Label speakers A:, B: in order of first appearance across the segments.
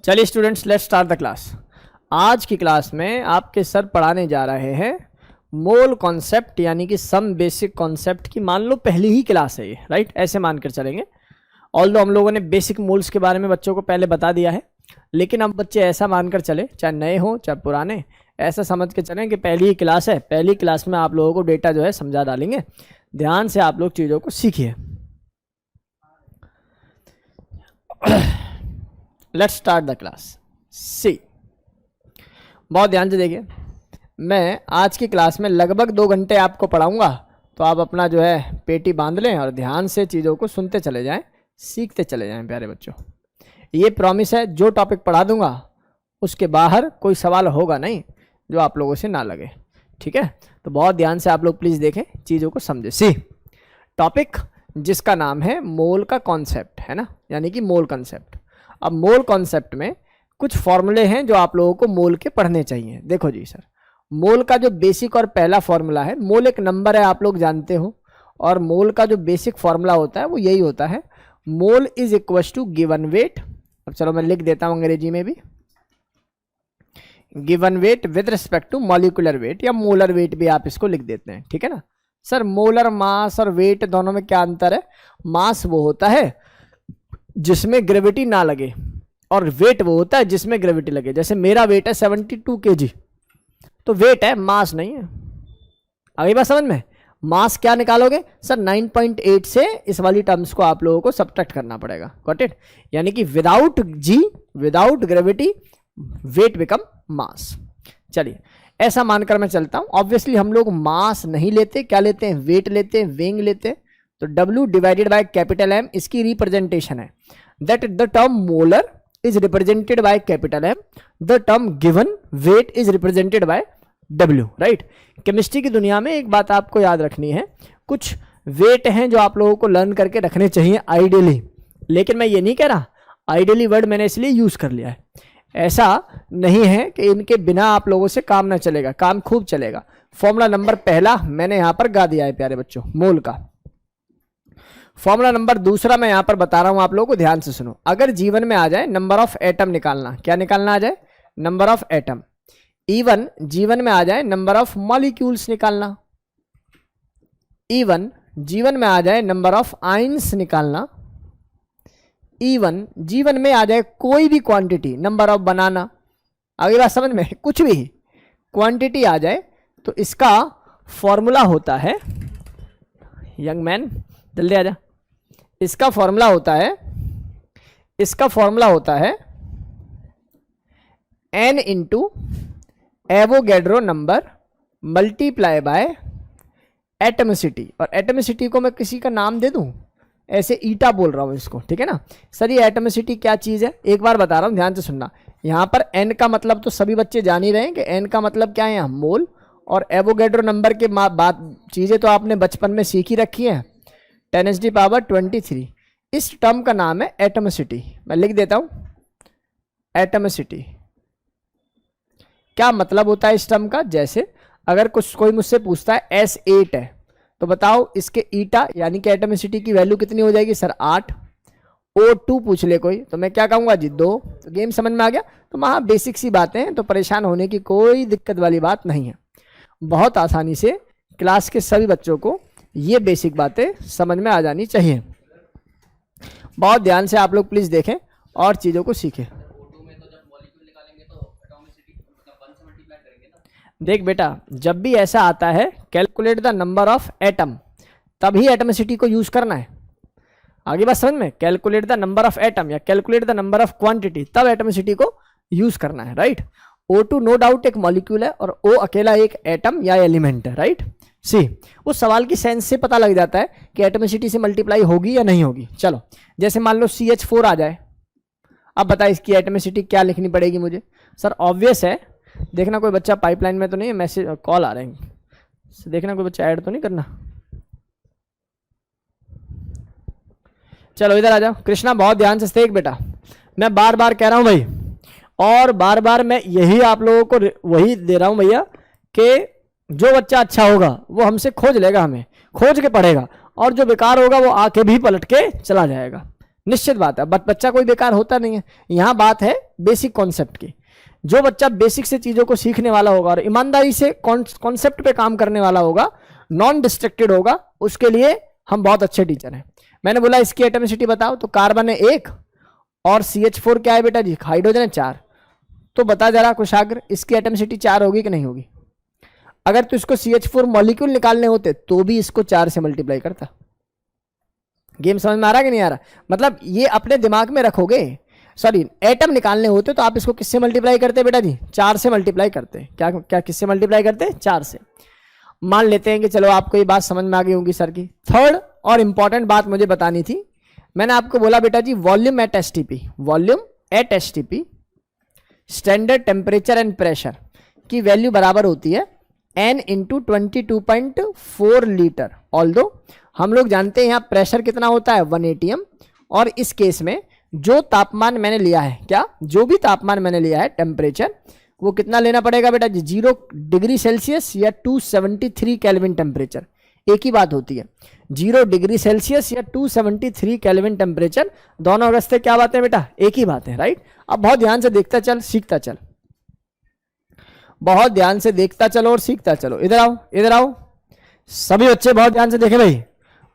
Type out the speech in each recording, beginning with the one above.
A: चलिए students, let's start the class. आज की क्लास में आपके सर पढ़ाने जा रहे हैं मोल कॉन्सेप्ट, यानी कि सम बेसिक कॉन्सेप्ट की मान लो पहली ही क्लास है ये, राइट? ऐसे मानकर चलेंगे। ऑल्दो हम लोगों ने बेसिक मोल्स के बारे में बच्चों को पहले बता दिया है, लेकिन अब बच्चे ऐसा मानकर चले, चाहे नए हों चाहे पुराने, ऐसा समझ के चलें कि पहली ही क्लास है, पहली क्लास में आप लोगों को डेटा जो है समझा डालेंगे। ध्यान से आप लोग चीज़ों को सीखिए। Let's start the class. See, बहुत ध्यान से देखिए, मैं आज की क्लास में लगभग 2 घंटे आपको पढ़ाऊंगा, तो आप अपना जो है पेटी बांध लें और ध्यान से चीज़ों को सुनते चले जाएं, सीखते चले जाएं प्यारे बच्चों। ये प्रॉमिस है, जो टॉपिक पढ़ा दूंगा उसके बाहर कोई सवाल होगा नहीं जो आप लोगों से ना लगे, ठीक है? तो बहुत ध्यान से आप लोग प्लीज़ देखें, चीज़ों को समझें। सी, टॉपिक जिसका नाम है मोल का कॉन्सेप्ट, है ना, यानी कि मोल कॉन्सेप्ट। अब मोल कॉन्सेप्ट में कुछ फॉर्मूले हैं जो आप लोगों को मोल के पढ़ने चाहिए। देखो जी सर, मोल का जो बेसिक और पहला फॉर्मूला है, मोल एक नंबर है, आप लोग जानते हो, और मोल का जो बेसिक फॉर्मूला होता है वो यही होता है, mole is equal to given weight. अब चलो मैं लिख देता हूँ अंग्रेजी में भी, given weight with respect to molecular weight, या मोलर वेट भी आप इसको लिख देते हैं, ठीक है ना सर? मोलर मास और वेट दोनों में क्या अंतर है? मास वो होता है जिसमें ग्रेविटी ना लगे, और वेट वो होता है जिसमें ग्रेविटी लगे। जैसे मेरा वेट है 72 kg, तो वेट है, मास नहीं है। अगली बात समझ में? मास क्या निकालोगे सर? 9.8 से इस वाली टर्म्स को आप लोगों को सब्ट्रैक्ट करना पड़ेगा, गॉट इट? यानी कि विदाउट जी, विदाउट ग्रेविटी, वेट बिकम मास। चलिए ऐसा मानकर मैं चलता हूं। ऑब्वियसली हम लोग मास नहीं लेते, क्या लेते हैं? वेट लेते हैं, वेइंग लेते हैं। तो W divided by capital M इसकी रिप्रेजेंटेशन है, that the term molar is represented by capital M, the term given weight is represented bye W, right? Chemistry की दुनिया में एक बात आपको याद रखनी है, कुछ वेट हैं जो आप लोगों को लर्न करके रखने चाहिए आइडियली, लेकिन मैं ये नहीं कह रहा, आइडियली वर्ड मैंने इसलिए यूज कर लिया है। ऐसा नहीं है कि इनके बिना आप लोगों से काम ना चलेगा, काम खूब चलेगा। फॉर्मूला नंबर पहला मैंने यहां पर गा दिया है प्यारे बच्चों, मोल का। फॉर्मूला नंबर दूसरा मैं यहां पर बता रहा हूं, आप लोगों को ध्यान से सुनो। अगर जीवन में आ जाए नंबर ऑफ एटम निकालना, क्या निकालना आ जाए? Number of atom. इवन जीवन में आ जाए नंबर ऑफ मॉलिक्यूल्स निकालना, इवन जीवन में आ जाए नंबर ऑफ आयंस निकालना, इवन जीवन में आ जाए कोई भी क्वांटिटी, नंबर ऑफ बनाना, आगे बात समझ में? कुछ भी क्वांटिटी आ जाए तो इसका फॉर्मूला होता है, यंग मैन जल्दी आ जा, इसका फॉर्मूला होता है, इसका फॉर्मूला होता है n into Avogadro number multiply by atomicity. और एटमिसिटी को मैं किसी का नाम दे दूं, ऐसे ईटा बोल रहा हूं इसको, ठीक है ना सर? ये एटमिसिटी क्या चीज है, एक बार बता रहा हूं, ध्यान से सुनना। यहां पर n का मतलब तो सभी बच्चे जान ही रहे हैं कि n का मतलब क्या है यहाँ, मोल। और एवोगैड्रो नंबर के बात चीजें तो आपने बचपन में सीखी रखी है, 10⁻23। इस टर्म का नाम है एटमिसिटी। मैं लिख देता हूं, एटमिसिटी। क्या मतलब होता है इस टर्म का? जैसे अगर कोई मुझसे पूछता है S8 है, तो बताओ इसके ईटा यानी कि एटमिसिटी की वैल्यू कितनी हो जाएगी सर? 8। O2 पूछ ले कोई, तो मैं क्या कहूंगा जी? 2। तो गेम समझ में आ गया? तो वहाँ बेसिक सी बातें हैं, तो परेशान होने की कोई दिक्कत वाली बात नहीं है। बहुत आसानी से क्लास के सभी बच्चों को ये बेसिक बातें समझ में आ जानी चाहिए। बहुत ध्यान से आप लोग प्लीज देखें और चीजों को सीखें। देख बेटा, जब भी ऐसा आता है calculate the number of atom, तभी एटमिसिटी को यूज करना है। आगे बात समझ में? Calculate the number of atom या calculate the number of quantity, तब एटमिसिटी को यूज करना है, राइट? O2 नो डाउट एक मॉलिक्यूल है और O अकेला एक एटम या एलिमेंट है, राइट? सी, उस सवाल की सेंस से पता लग जाता है कि एटमिसिटी से मल्टीप्लाई होगी या नहीं होगी। चलो जैसे मान लो CH4 आ जाए, अब बता इसकी एटमिसिटी क्या लिखनी पड़ेगी मुझे? सर ऑब्वियस है, देखना कोई बच्चा पाइपलाइन में तो नहीं है, मैसेज कॉल आ रहे हैं, देखना कोई बच्चा ऐड तो नहीं करना। चलो इधर आ जाओ कृष्णा, बहुत ध्यान से देख बेटा, मैं बार बार कह रहा हूं भाई, और बार बार मैं यही आप लोगों को वही दे रहा हूं भैया, कि जो बच्चा अच्छा होगा वो हमसे खोज लेगा, हमें खोज के पढ़ेगा, और जो बेकार होगा वो आके भी पलट के चला जाएगा। निश्चित बात है, बच्चा कोई बेकार होता नहीं है। यहाँ बात है बेसिक कॉन्सेप्ट की। जो बच्चा बेसिक से चीजों को सीखने वाला होगा और ईमानदारी से कॉन्सेप्ट पे काम करने वाला होगा, नॉन डिस्ट्रैक्टेड होगा, उसके लिए हम बहुत अच्छे टीचर हैं। मैंने बोला इसकी एटॉमिसिटी बताओ, तो कार्बन है 1 और CH4 क्या है बेटा जी, हाइड्रोजन है 4। तो बता जरा कुशाग्र, इसकी एटॉमिसिटी 4 होगी कि नहीं होगी? अगर तो इसको CH4 मॉलिक्यूल निकालने होते तो भी इसको 4 से मल्टीप्लाई करता। गेम समझ में आ रहा कि नहीं आ रहा? मतलब ये अपने दिमाग में रखोगे। सॉरी, एटम निकालने होते तो आप इसको किससे मल्टीप्लाई करते बेटा जी? 4 से मल्टीप्लाई करते। क्या क्या किससे मल्टीप्लाई करते? 4 से। मान लेते हैं कि चलो आपको ये बात समझ में आ गई होगी सर की। थर्ड और इंपॉर्टेंट बात मुझे बतानी थी, मैंने आपको बोला बेटा जी volume at STP, volume at STP standard temperature and pressure की वैल्यू बराबर होती है n इंटू 22.4 लीटर। ऑल्दो हम लोग जानते हैं यहाँ प्रेशर कितना होता है 1 atm, और इस केस में जो तापमान मैंने लिया है, क्या जो भी तापमान मैंने लिया है टेम्परेचर, वो कितना लेना पड़ेगा बेटा जी? 0 डिग्री सेल्सियस या 273 केल्विन टेम्परेचर, एक ही बात होती है। 0 डिग्री सेल्सियस या 273 केल्विन टेम्परेचर, दोनों रास्ते क्या बात है बेटा? एक ही बात है, राइट। अब बहुत ध्यान से देखता चल, सीखता चल, बहुत ध्यान से देखता चलो और सीखता चलो। इधर आओ, इधर आओ सभी बच्चे, बहुत ध्यान से देखें भाई।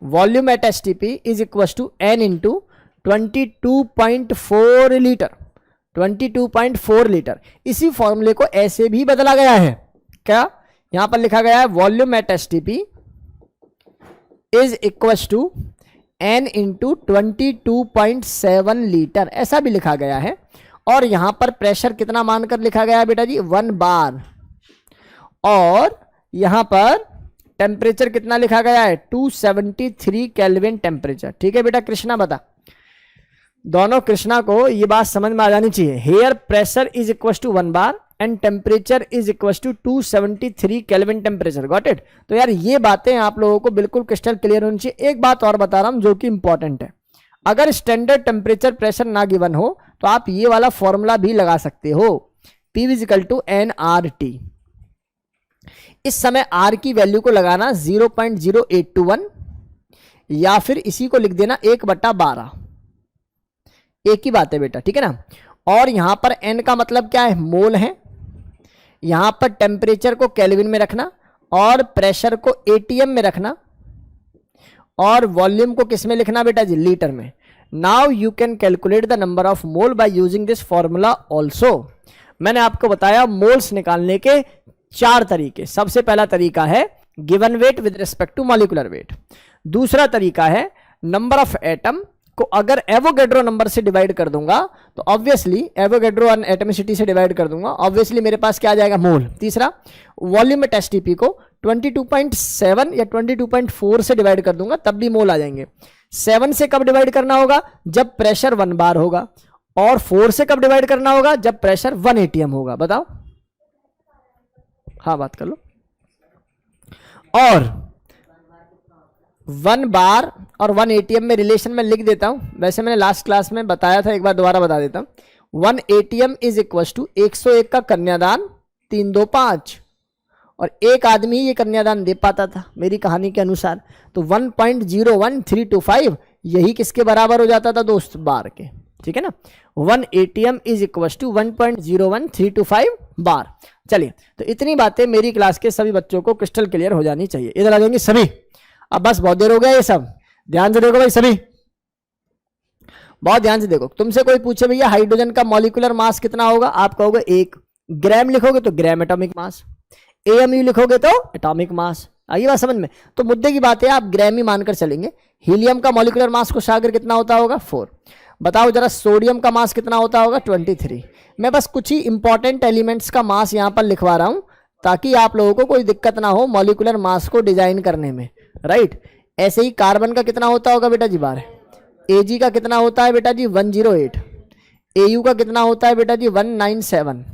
A: Volume at STP is equal to n into 22.4 litre, 22.4 litre. इसी फॉर्मूले को ऐसे भी बदला गया है, क्या यहां पर लिखा गया है volume at STP is equal to n into 22.7 litre, ऐसा भी लिखा गया है। और यहां पर प्रेशर कितना मानकर लिखा गया है बेटा जी? 1 बार। और यहां पर टेम्परेचर कितना लिखा गया है? 273 केल्विन टेम्परेचर। ठीक है बेटा कृष्णा बता, दोनों कृष्णा को ये बात समझ में आ जानी चाहिए। Here pressure is equal to 1 bar and temperature is equal to 273 kelvin temperature. Got it? तो यार ये बातें आप लोगों को बिल्कुल क्रिस्टल क्लियर होनी चाहिए। एक बात और बता रहा हूं जो कि इंपॉर्टेंट है, अगर स्टैंडर्ड टेम्परेचर प्रेशर ना गिवन हो तो आप ये वाला फॉर्मूला भी लगा सकते हो, P इक्वल टू nRT। इस समय R की वैल्यू को लगाना 0.0821 या फिर इसी को लिख देना 1/12, एक ही बात है बेटा, ठीक है ना। और यहां पर n का मतलब क्या है? मोल है। यहां पर टेम्परेचर को केल्विन में रखना और प्रेशर को ATM में रखना, और वॉल्यूम को किस में लिखना बेटा जी? लीटर में। Now you can calculate the number of mole by using this formula also. मैंने आपको बताया मोल्स निकालने के 4 तरीके। सबसे पहला तरीका है given weight with respect to molecular weight. दूसरा तरीका है नंबर ऑफ एटम को अगर एवोगैड्रो नंबर से डिवाइड कर दूंगा तो ऑब्वियसली एवोगैड्रो और एटमिसिटी से डिवाइड कर दूंगा, ऑब्वियसली मेरे पास क्या आ जाएगा? मोल। तीसरा वॉल्यूम एट एसटीपी को 22.7 या 22.4 से डिवाइड कर दूंगा, तब भी मोल आ जाएंगे। 7 से कब डिवाइड करना होगा? जब प्रेशर 1 बार होगा। और 4 से कब डिवाइड करना होगा? जब प्रेशर 1 atm होगा। बताओ, हाँ बात कर लो। और 1 बार और 1 atm में रिलेशन में लिख देता हूं, वैसे मैंने लास्ट क्लास में बताया था, एक बार दोबारा बता देता हूं। 1 atm इज इक्वल टू 101 का कन्यादान 325, और एक आदमी ये कन्यादान दे पाता था मेरी कहानी के अनुसार। तो 1.01325 यही किसके बराबर हो जाता था दोस्त? बार के। ठीक है ना। 1 atm इज इक्वल टू 1.01325 बार। चलिए, तो इतनी बातें मेरी क्लास के सभी बच्चों को क्रिस्टल क्लियर हो जानी चाहिए। इधर आ जाएंगे सभी। अब बस बहुत देर हो गया, ये सब ध्यान से देखो भाई, सभी बहुत ध्यान से देखो। तुमसे कोई पूछे भैया हाइड्रोजन का मॉलिक्यूलर मास कितना होगा, आप कहोगे 1 ग्राम, लिखोगे तो ग्राम एटॉमिक मास, AMU लिखोगे तो एटॉमिक मास। आइए बात समझ में। तो मुद्दे की बात है, आप ग्राम ही मानकर चलेंगे। हीलियम का मॉलिक्यूलर मास को सागर कितना होता होगा? 4। बताओ जरा सोडियम का मास कितना होता होगा? 23। मैं बस कुछ ही इंपॉर्टेंट एलिमेंट्स का मास यहां पर लिखवा रहा हूं ताकि आप लोगों को कोई दिक्कत ना हो मॉलिक्यूलर मास को डिजाइन करने में, राइट। ऐसे ही कार्बन का कितना होता होगा बेटा जी? 12। Ag का कितना होता है बेटा जी? 108। Au का कितना होता है बेटा जी? 197।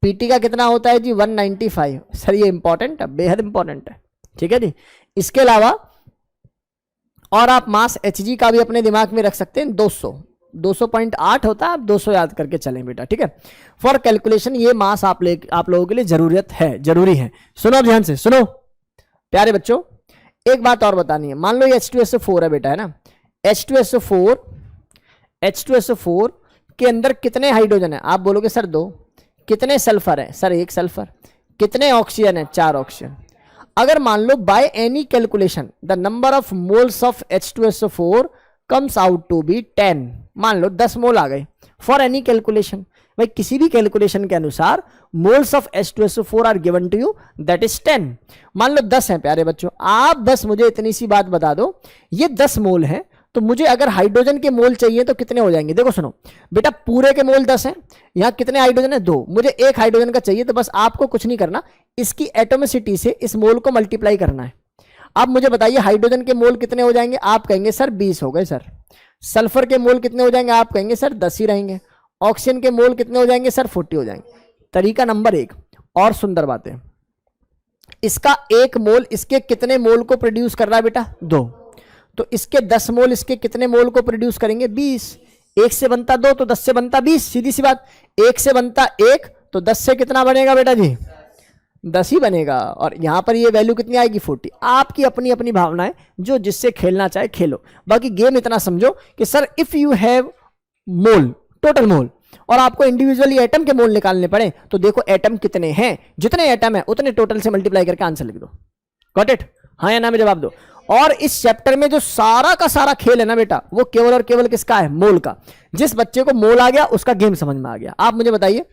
A: Pt का कितना होता है जी? 195। सर ये इंपॉर्टेंट है, बेहद इंपॉर्टेंट है, ठीक है जी। इसके अलावा और आप मास Hg का भी अपने दिमाग में रख सकते हैं, 200.8 होता है, आप 200 याद करके चलें बेटा, ठीक है। फॉर कैलकुलेशन ये मास आप लोगों के लिए जरूरी है। सुनो अब ध्यान से सुनो प्यारे बच्चों, एक बात और बतानी है। मान लो ये H2SO4 है बेटा, है ना। H2SO4 के अंदर कितने हाइड्रोजन है? आप बोलोगे सर 2। कितने सल्फर है? Sir 1 sulphur. कितने ऑक्सीजन है? 4 ऑक्सीजन। अगर मान लो by any calculation the number of moles of H2SO4 comes out to be 10, मान लो 10 मोल आ गए फॉर एनी कैलकुलेशन, भाई किसी भी कैलकुलेशन के अनुसार moles of H2SO4 are given to you that is 10। मान लो 10 है प्यारे बच्चों, आप बस मुझे इतनी सी बात बता दो, ये 10 मोल है तो मुझे अगर हाइड्रोजन के मोल चाहिए तो कितने हो जाएंगे? देखो सुनो बेटा, पूरे के मोल 10 हैं, यहां कितने हाइड्रोजन है? 2। मुझे 1 हाइड्रोजन का चाहिए, तो बस आपको कुछ नहीं करना, इसकी एटोमिसिटी से इस मोल को मल्टीप्लाई करना है। अब मुझे बताइए हाइड्रोजन के मोल कितने हो जाएंगे? आप कहेंगे सर 20 हो गए सर। सल्फर के मोल कितने हो जाएंगे? आप कहेंगे सर 10 ही रहेंगे। ऑक्सीजन के मोल कितने हो जाएंगे? सर 40 हो जाएंगे। तरीका नंबर 1। और सुंदर बातें, इसका 1 मोल इसके कितने मोल को प्रोड्यूस कर रहा है बेटा? 2। तो इसके 10 मोल इसके कितने मोल को प्रोड्यूस करेंगे? 20। 1 से बनता 2 तो 10 से बनता 20, सीधी सी बात। 1 से बनता 1 तो 10 से कितना बनेगा बेटा जी? 10 ही बनेगा। और यहां पर ये वैल्यू कितनी आएगी? 40। आपकी अपनी अपनी भावना है, जो जिससे खेलना चाहे खेलो। बाकी गेम इतना समझो कि sir if you have mole, total mole, और आपको इंडिविजुअली एटम के मोल निकालने पड़े तो देखो एटम कितने हैं, जितने एटम है उतने टोटल से मल्टीप्लाई करके आंसर लिख दो। Got it? हाँ या ना में जवाब दो। और इस चैप्टर में जो सारा का सारा खेल है ना बेटा, वो केवल और केवल किसका है? मोल का। जिस बच्चे को मोल आ गया उसका गेम समझ में आ गया। आप मुझे बताइए,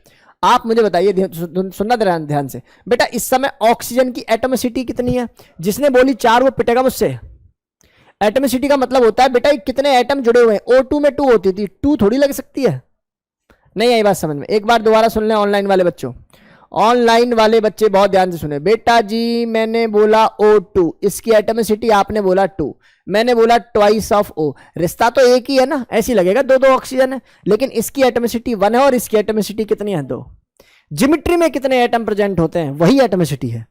A: सुनना ध्यान से बेटा, इस समय ऑक्सीजन की एटॉमिसिटी कितनी है? जिसने बोली 4 वो पिटेगा मुझसे। एटॉमिसिटी का मतलब होता है बेटा कितने एटम जुड़े हुए हैं। O2 में 2 होती थी, 2 थोड़ी लग सकती है। नहीं आई बात समझ में? एक बार दोबारा सुन लें ऑनलाइन वाले बच्चों, ऑनलाइन वाले बच्चे बहुत ध्यान से सुने। बेटा जी मैंने बोला O2, इसकी एटॉमिसिटी आपने बोला 2, मैंने बोला ट्वाइस ऑफ O। रिश्ता तो एक ही है ना, ऐसी लगेगा 2-2 ऑक्सीजन है, लेकिन इसकी एटॉमिसिटी 1 है और इसकी एटॉमिसिटी कितनी है? 2। ज्योमेट्री में कितने एटम प्रेजेंट होते हैं वही एटॉमिसिटी है।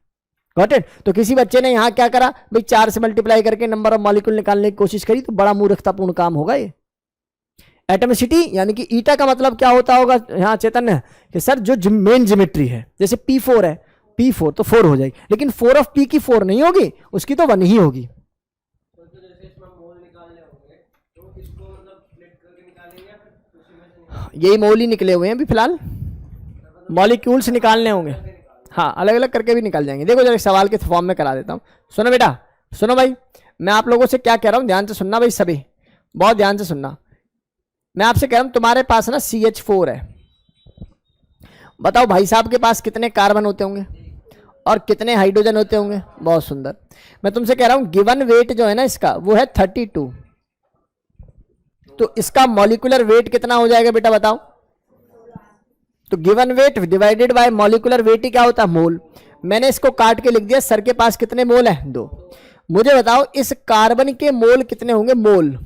A: Got it? तो किसी बच्चे ने यहां क्या करा भाई, 4 से मल्टीप्लाई करके नंबर ऑफ मॉलिक्यूल निकालने की कोशिश करी, तो बड़ा मूर्खतापूर्ण काम होगा ये। एटॉमिसिटी यानी कि ईटा का मतलब क्या होता होगा यहाँ चैतन्य, कि सर जो मेन ज्योमेट्री है, जैसे P4 है, P4 तो 4 हो जाएगी, लेकिन 4 ऑफ P की 4 नहीं होगी, उसकी तो 1 ही होगी। यही मोल ही निकले हुए हैं अभी फिलहाल, मॉलिक्यूल्स निकालने होंगे। हाँ, अलग अलग करके भी निकल जाएंगे। देखो जरा सवाल के फॉर्म में करा देता हूँ। सुनो बेटा, सुनो भाई, मैं आप लोगों से क्या कह रहा हूँ, ध्यान से सुनना भाई, सभी बहुत ध्यान से सुनना। मैं आपसे कह रहा हूं तुम्हारे पास ना CH4 है, बताओ भाई साहब के पास कितने कार्बन होते होंगे और कितने हाइड्रोजन होते होंगे? बहुत सुंदर। मैं तुमसे कह रहा हूं गिवन वेट जो है ना इसका, वो है 32। तो इसका मॉलिक्यूलर वेट कितना हो जाएगा बेटा बताओ? तो given weight divided by molecular weight ही क्या होता है? मोल। मैंने इसको काट के लिख दिया, सर के पास कितने मोल है? 2। मुझे बताओ इस कार्बन के मोल कितने होंगे? मोल।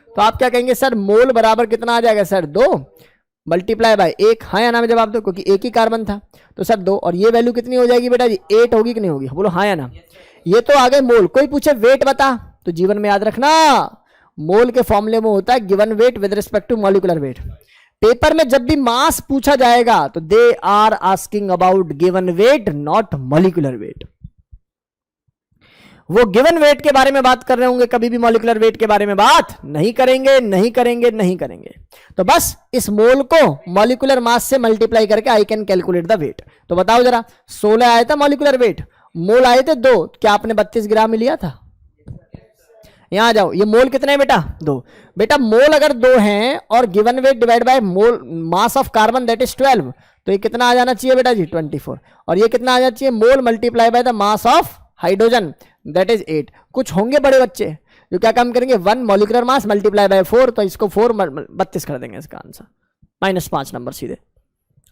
A: तो आप क्या कहेंगे सर, मोल बराबर कितना आ जाएगा सर? 2 multiply by 1। हाँ या ना में जवाब दो, क्योंकि एक ही कार्बन था। तो सर 2, और ये वैल्यू कितनी हो जाएगी बेटा जी? 8 होगी कि नहीं होगी? बोलो हाँ या ना। ये तो आ गए मोल। कोई पूछे वेट बता, तो जीवन में याद रखना मोल के फॉर्मूले में होता है given weight with respect to molecular weight. Paper में जब भी मास पूछा जाएगा तो they are asking about given weight, not molecular weight. वो गिवन वेट के बारे में बात कर रहे होंगे, कभी भी मॉलिक्यूलर वेट के बारे में बात नहीं करेंगे, नहीं करेंगे, नहीं करेंगे। तो बस इस मोल को मॉलिक्यूलर मास से मल्टीप्लाई करके I can calculate the weight. तो बताओ जरा, 16 आया था मॉलिक्यूलर वेट, मोल आए थे 2, क्या आपने 32 ग्राम ही लिया था? यहां आ जाओ, ये मोल कितने हैं बेटा? 2। बेटा मोल अगर 2 हैं और given weight divide by mole mass of carbon that is 12, तो ये कितना आ जाना चाहिए बेटा जी? 24। और ये कितना आ जाना चाहिए? Mole multiply by the mass of hydrogen that is 8। कुछ होंगे बड़े बच्चे जो क्या काम करेंगे, 1 मॉलिक्यूलर मास मल्टीप्लाई बाय 4, तो इसको 4 32 कर देंगे, इसका आंसर -5 नंबर सीधे।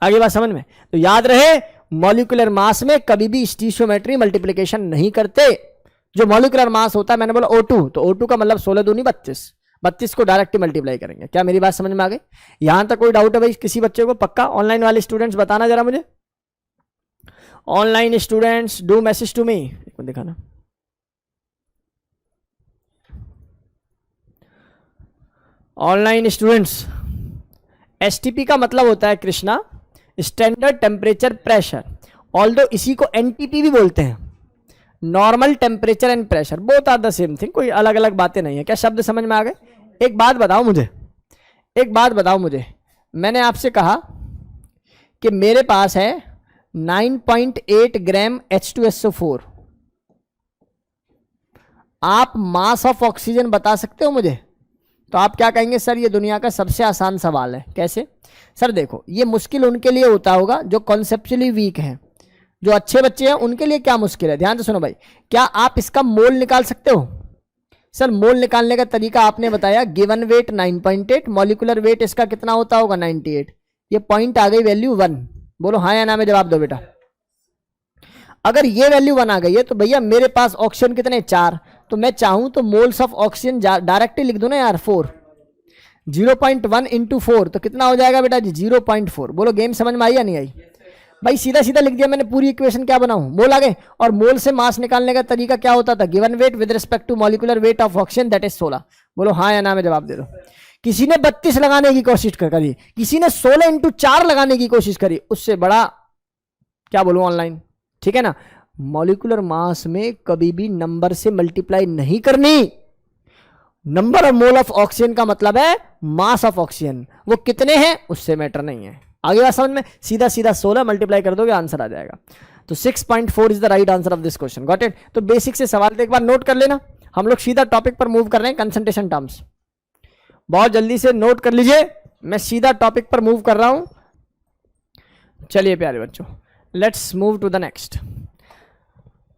A: आगे बात समझ में? तो याद रहे मॉलिक्यूलर मास में कभी भी स्टीशियोमेट्री मल्टीप्लीकेशन नहीं करते। जो मॉलिक्यूलर मास होता है, मैंने बोला O2, तो O2 का मतलब 16 दूनी 32, 32 को डायरेक्ट मल्टीप्लाई करेंगे। क्या मेरी बात समझ में आ गई? यहां तक कोई डाउट है भाई किसी बच्चे को? पक्का ऑनलाइन वाले स्टूडेंट्स बताना जरा मुझे। Online students do message to me, दिखाना। ऑनलाइन स्टूडेंट्स, STP का मतलब होता है Krishna standard temperature pressure, although इसी को NTP भी बोलते हैं, normal temperature and pressure, both are the same thing, कोई अलग अलग बातें नहीं है। क्या शब्द समझ में आ गए? एक बात बताओ मुझे, मैंने आपसे कहा कि मेरे पास है 9.8 ग्राम H2SO4, आप मास ऑफ ऑक्सीजन बता सकते हो मुझे? तो आप क्या कहेंगे, सर ये दुनिया का सबसे आसान सवाल है। कैसे? सर देखो, ये मुश्किल उनके लिए होता होगा जो कॉन्सेप्चुअली वीक हैं, जो अच्छे बच्चे हैं उनके लिए क्या मुश्किल है। ध्यान से सुनो भाई, क्या आप इसका मोल निकाल सकते हो? सर मोल निकालने का तरीका आपने बताया, गिवन वेट 9.8, मॉलिक्यूलर वेट इसका कितना होता होगा 98, ये पॉइंट आ गई वैल्यू 1। बोलो हाँ या ना में जवाब दो बेटा। अगर ये वैल्यू 1 आ गई है तो भैया मेरे पास ऑक्सीजन कितने, 4, तो मैं चाहूं तो मोल्स ऑफ ऑक्सीजन डायरेक्टली लिख दूं ना यार, 4। 0.1 इंटू 4 तो कितना हो जाएगा बेटा जी, 0.4। बोलो गेम समझ में आई या नहीं आई? भाई सीधा सीधा लिख दिया मैंने, पूरी इक्वेशन क्या बनाऊं, मोल आ गए। और मोल से मास निकालने का तरीका क्या होता था, given weight with respect to molecular weight of oxygen that is 16। बोलो हाँ या ना में जवाब दे दो। किसी ने 32 लगाने की कोशिश करी, किसी ने 16 इंटू 4 लगाने की कोशिश करी, उससे बड़ा क्या बोलूं ऑनलाइन, ठीक है ना। मॉलिक्यूलर मास में कभी भी नंबर से मल्टीप्लाई नहीं करनी। Number of mole of oxygen का मतलब है मास ऑफ ऑक्सीजन, वो कितने हैं उससे मैटर नहीं है। आगे बात समझ में, सीधा सीधा 16 मल्टीप्लाई कर दोगे आंसर आ जाएगा। तो 6.4 is the right answer of this question. Got it? तो बेसिक से सवाल तो एक बार नोट कर लेना, हम लोग सीधा टॉपिक पर मूव कर रहे हैं, कंसंट्रेशन टर्म्स। बहुत जल्दी से नोट कर लीजिए, मैं सीधा टॉपिक पर मूव कर रहा हूं। चलिए प्यारे बच्चों, let's move to the next.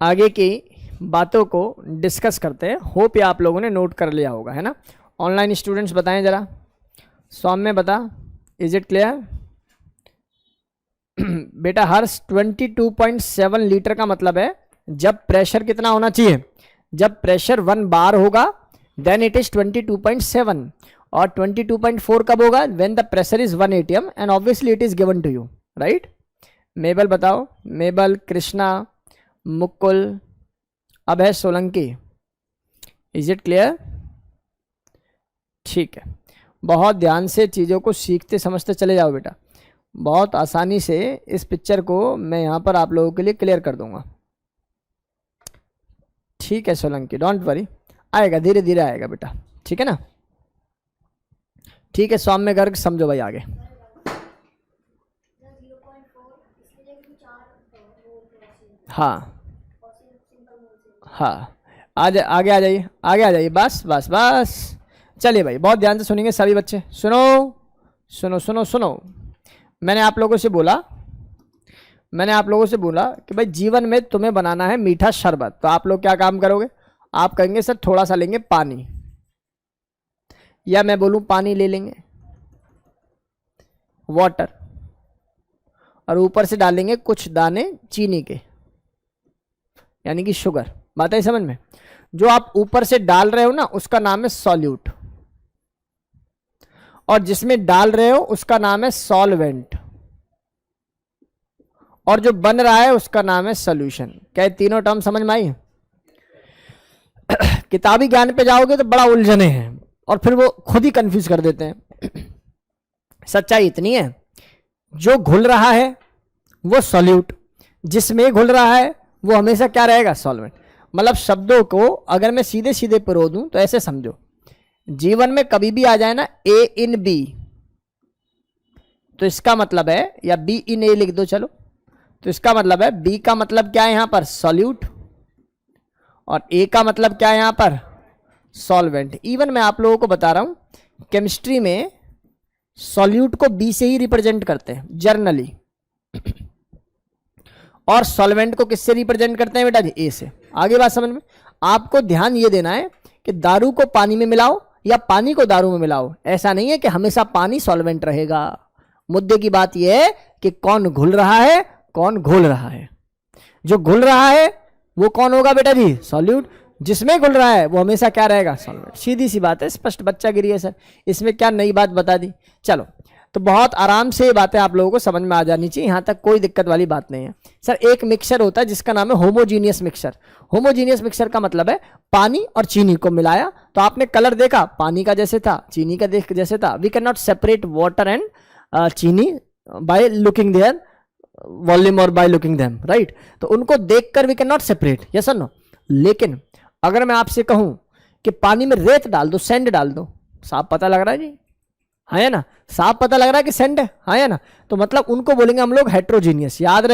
A: आगे की बातों को डिस्कस करते हैं। होप ये आप लोगों ने नोट कर लिया होगा, है ना। ऑनलाइन स्टूडेंट्स बताएं जरा, सौम्य बता, इज इट क्लियर? बेटा हर्ष 22.7 लीटर का मतलब है जब प्रेशर कितना होना चाहिए, जब प्रेशर 1 बार होगा देन इट इज 22.7, और 22.4 कब होगा, when the pressure is 1 atm and obviously it is given to you, right. Mabel बताओ, मेबल, कृष्णा, मुकुल, अब है सोलंकी, इज इट क्लियर? ठीक है, बहुत ध्यान से चीज़ों को सीखते समझते चले जाओ बेटा। बहुत आसानी से इस पिक्चर को मैं यहाँ पर आप लोगों के लिए क्लियर कर दूंगा। ठीक है सोलंकी, डोंट वरी, आएगा धीरे धीरे आएगा बेटा, ठीक है ना। ठीक है सौम्य गर्ग, समझो भाई आगे। हाँ हाँ, आगे आ जाइए, आगे आ जाइए, बस बस बस। चलिए भाई बहुत ध्यान से सुनेंगे सभी बच्चे, सुनो सुनो सुनो सुनो। मैंने आप लोगों से बोला कि भाई जीवन में तुम्हें बनाना है मीठा शरबत, तो आप लोग क्या काम करोगे, आप कहेंगे सर थोड़ा सा लेंगे पानी, या मैं बोलूं पानी ले लेंगे, वाटर, और ऊपर से डालेंगे कुछ दाने चीनी के, यानी कि शुगर। बात है समझ में? जो आप ऊपर से डाल रहे हो ना उसका नाम है सॉल्यूट, और जिसमें डाल रहे हो उसका नाम है सॉल्वेंट, और जो बन रहा है उसका नाम है सॉल्यूशन। क्या तीनों टर्म समझ में आई? किताबी ज्ञान पे जाओगे तो बड़ा उलझने हैं और फिर वो खुद ही कंफ्यूज कर देते हैं। सच्चाई इतनी है, जो घुल रहा है वो सॉल्यूट, जिसमें घुल रहा है वो हमेशा क्या रहेगा, सॉल्वेंट। मतलब शब्दों को अगर मैं सीधे सीधे पिरो दूं तो ऐसे समझो, जीवन में कभी भी आ जाए ना ए इन बी, तो इसका मतलब है, या बी इन ए लिख दो चलो, तो इसका मतलब है बी का मतलब क्या है यहां पर, सॉल्यूट, और ए का मतलब क्या है यहां पर, सॉल्वेंट। इवन मैं आप लोगों को बता रहा हूं, केमिस्ट्री में सॉल्यूट को बी से ही रिप्रेजेंट करते हैं जर्नली, और सॉल्वेंट को किससे रिप्रेजेंट करते हैं बेटा जी, ए से। आगे बात समझ में? आपको ध्यान ये देना है कि दारू को पानी में मिलाओ या पानी को दारू में मिलाओ, ऐसा नहीं है कि हमेशा पानी सॉल्वेंट रहेगा। मुद्दे की बात यह है कि कौन घुल रहा है कौन घोल रहा है। जो घुल रहा है वो कौन होगा बेटा जी, सॉल्यूट। जिसमें घुल रहा है वो हमेशा क्या रहेगा, सॉल्वेंट। सीधी सी बात है, स्पष्ट बच्चा गिरी है सर, इसमें क्या नई बात बता दी। चलो, तो बहुत आराम से ये बातें आप लोगों को समझ में आ जानी चाहिए, यहाँ तक कोई दिक्कत वाली बात नहीं है। सर एक मिक्सचर होता है जिसका नाम है होमोजीनियस मिक्सचर। होमोजीनियस मिक्सचर का मतलब है पानी और चीनी को मिलाया, तो आपने कलर देखा पानी का जैसे था, चीनी का देख जैसे था। We can not separate water and chini by looking their volume और बाय लुकिंग देम, राइट। तो उनको देखकर we can not separate, yes और नो। लेकिन अगर मैं आपसे कहूं कि पानी में रेत डाल दो, सैंड डाल दो, साफ पता लग रहा है जी, हाँ है ना, साफ पता लग रहा है कि सेंड है, हाँ है ना, तो मतलब उनको बोलेंगे हम लोग हेट्रोजीनियस। याद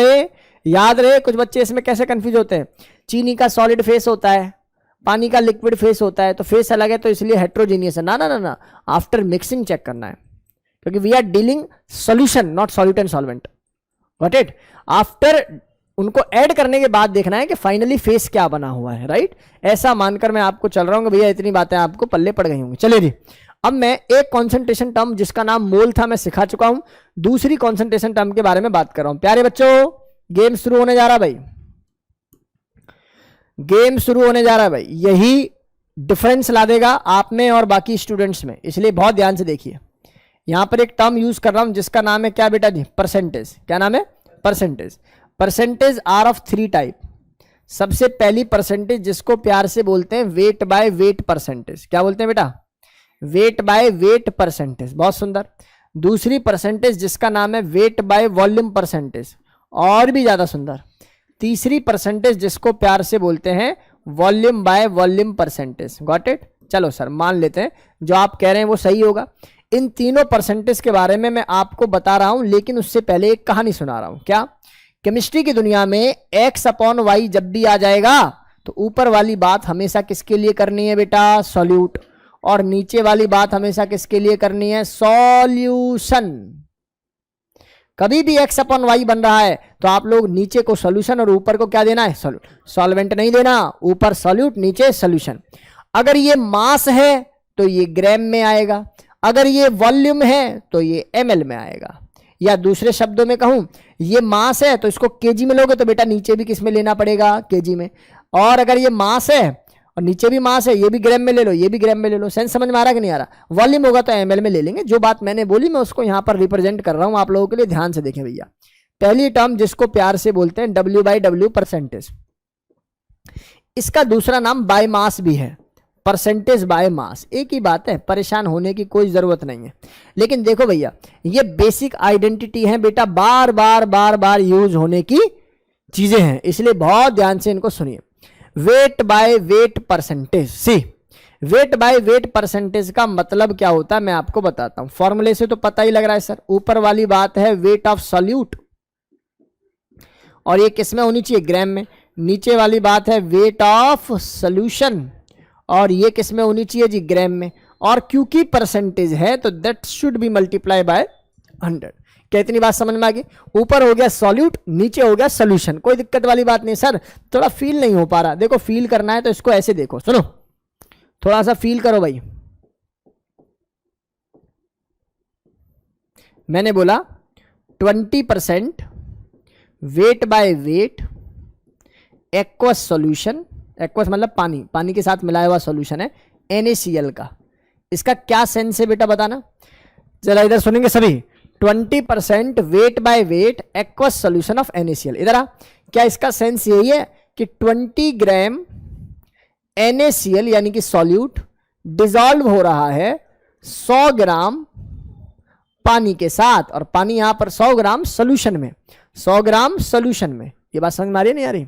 A: रहे कुछ बच्चे इसमें कैसे कंफ्यूज होते हैं, चीनी का सॉलिड फेस होता है, पानी का लिक्विड फेस होता है, तो फेस अलग है तो इसलिए हेट्रोजीनियस है। ना ना ना ना, आफ्टर मिक्सिंग चेक करना है, क्योंकि we are dealing solution not solute and solvent, got it. After उनको ऐड करने के बाद देखना है कि फाइनली फेस क्या बना हुआ है, राइट। ऐसा मानकर मैं आपको चल रहा हूँ कि भैया इतनी बातें आपको पल्ले पड़ गई होंगी। चलिए जी, अब मैं एक कॉन्सेंट्रेशन टर्म जिसका नाम मोल था मैं सिखा चुका हूं, दूसरी कॉन्सेंट्रेशन टर्म के बारे में बात कर रहा हूं। प्यारे बच्चों, गेम शुरू होने जा रहा है भाई, गेम शुरू होने जा रहा है भाई। यही डिफरेंस ला देगा आप में और बाकी स्टूडेंट्स में, इसलिए बहुत ध्यान से देखिए। यहां पर एक टर्म यूज कर रहा हूं जिसका नाम है क्या बेटा जी, परसेंटेज। क्या नाम है, percentage. Percentage are of 3 type. सबसे पहली परसेंटेज जिसको प्यार से बोलते हैं वेट बाय वेट परसेंटेज। क्या बोलते हैं बेटा, वेट बाय वेट परसेंटेज, बहुत सुंदर। दूसरी परसेंटेज जिसका नाम है वेट बाय वॉल्यूम परसेंटेज, और भी ज्यादा सुंदर। तीसरी परसेंटेज जिसको प्यार से बोलते हैं volume by volume percentage, got it. चलो सर मान लेते हैं जो आप कह रहे हैं वो सही होगा। इन तीनों परसेंटेज के बारे में मैं आपको बता रहा हूं, लेकिन उससे पहले एक कहानी सुना रहा हूं। क्या, केमिस्ट्री की दुनिया में x अपॉन वाई जब भी आ जाएगा तो ऊपर वाली बात हमेशा किसके लिए करनी है बेटा, सॉल्यूट, और नीचे वाली बात हमेशा किसके लिए करनी है, सॉल्यूशन। कभी भी x अपॉन वाई बन रहा है तो आप लोग नीचे को सॉल्यूशन और ऊपर को क्या देना है, सॉल्वेंट नहीं देना, ऊपर सॉल्यूट नीचे सॉल्यूशन। अगर ये मास है तो ये ग्राम में आएगा, अगर ये वॉल्यूम है तो ये ml में आएगा। या दूसरे शब्दों में कहूं, ये मास है तो इसको केजी में लोगे तो बेटा नीचे भी किस में लेना पड़ेगा, केजी में। और अगर ये मास है और नीचे भी मास है, ये भी ग्राम में ले लो, ये भी ग्राम में ले लो। सेंस समझ में आ रहा कि नहीं आ रहा। वॉल्यूम होगा तो ml में ले लेंगे। जो बात मैंने बोली मैं उसको यहां पर रिप्रेजेंट कर रहा हूं आप लोगों के लिए, ध्यान से देखें भैया। पहली टर्म जिसको प्यार से बोलते हैं W/W परसेंटेज, इसका दूसरा नाम बाय मास भी है, परसेंटेज बाय मास, एक ही बात है, परेशान होने की कोई जरूरत नहीं है। लेकिन देखो भैया, ये बेसिक आइडेंटिटी है बेटा, बार बार बार बार यूज होने की चीजें हैं, इसलिए बहुत ध्यान से इनको सुनिए। Weight by weight percentage, see weight by weight percentage का मतलब क्या होता है मैं आपको बताता हूं। फॉर्मूले से तो पता ही लग रहा है सर, ऊपर वाली बात है वेट ऑफ सॉल्यूट, और ये किस में होनी चाहिए, ग्राम में। नीचे वाली बात है वेट ऑफ सॉल्यूशन, और ये किस में होनी चाहिए जी, ग्राम में। और क्योंकि परसेंटेज है तो that should be multiply by 100। क्या इतनी बात समझ में आ गई। ऊपर हो गया सॉल्यूट, नीचे हो गया सॉल्यूशन, कोई दिक्कत वाली बात नहीं। सर थोड़ा फील नहीं हो पा रहा, देखो फील करना है तो इसको ऐसे देखो, सुनो थोड़ा सा फील करो भाई। मैंने बोला 20% weight by wait aqueous solution, aqueous मतलब पानी, पानी के साथ मिलाया हुआ सॉल्यूशन है NaCl का। इसका क्या सेंस है बेटा बताना, जरा इधर सुनेंगे सभी। 20% weight by wait aqueous solution of NaCl, इधर आ। क्या इसका सेंस यही है कि 20 ग्राम NaCl यानी कि सॉल्यूट डिसॉल्व हो रहा है 100 ग्राम पानी के साथ, और पानी यहां पर 100 ग्राम सॉल्यूशन में, 100 ग्राम सॉल्यूशन में। ये बात समझ में आ रही है नहीं आ रही।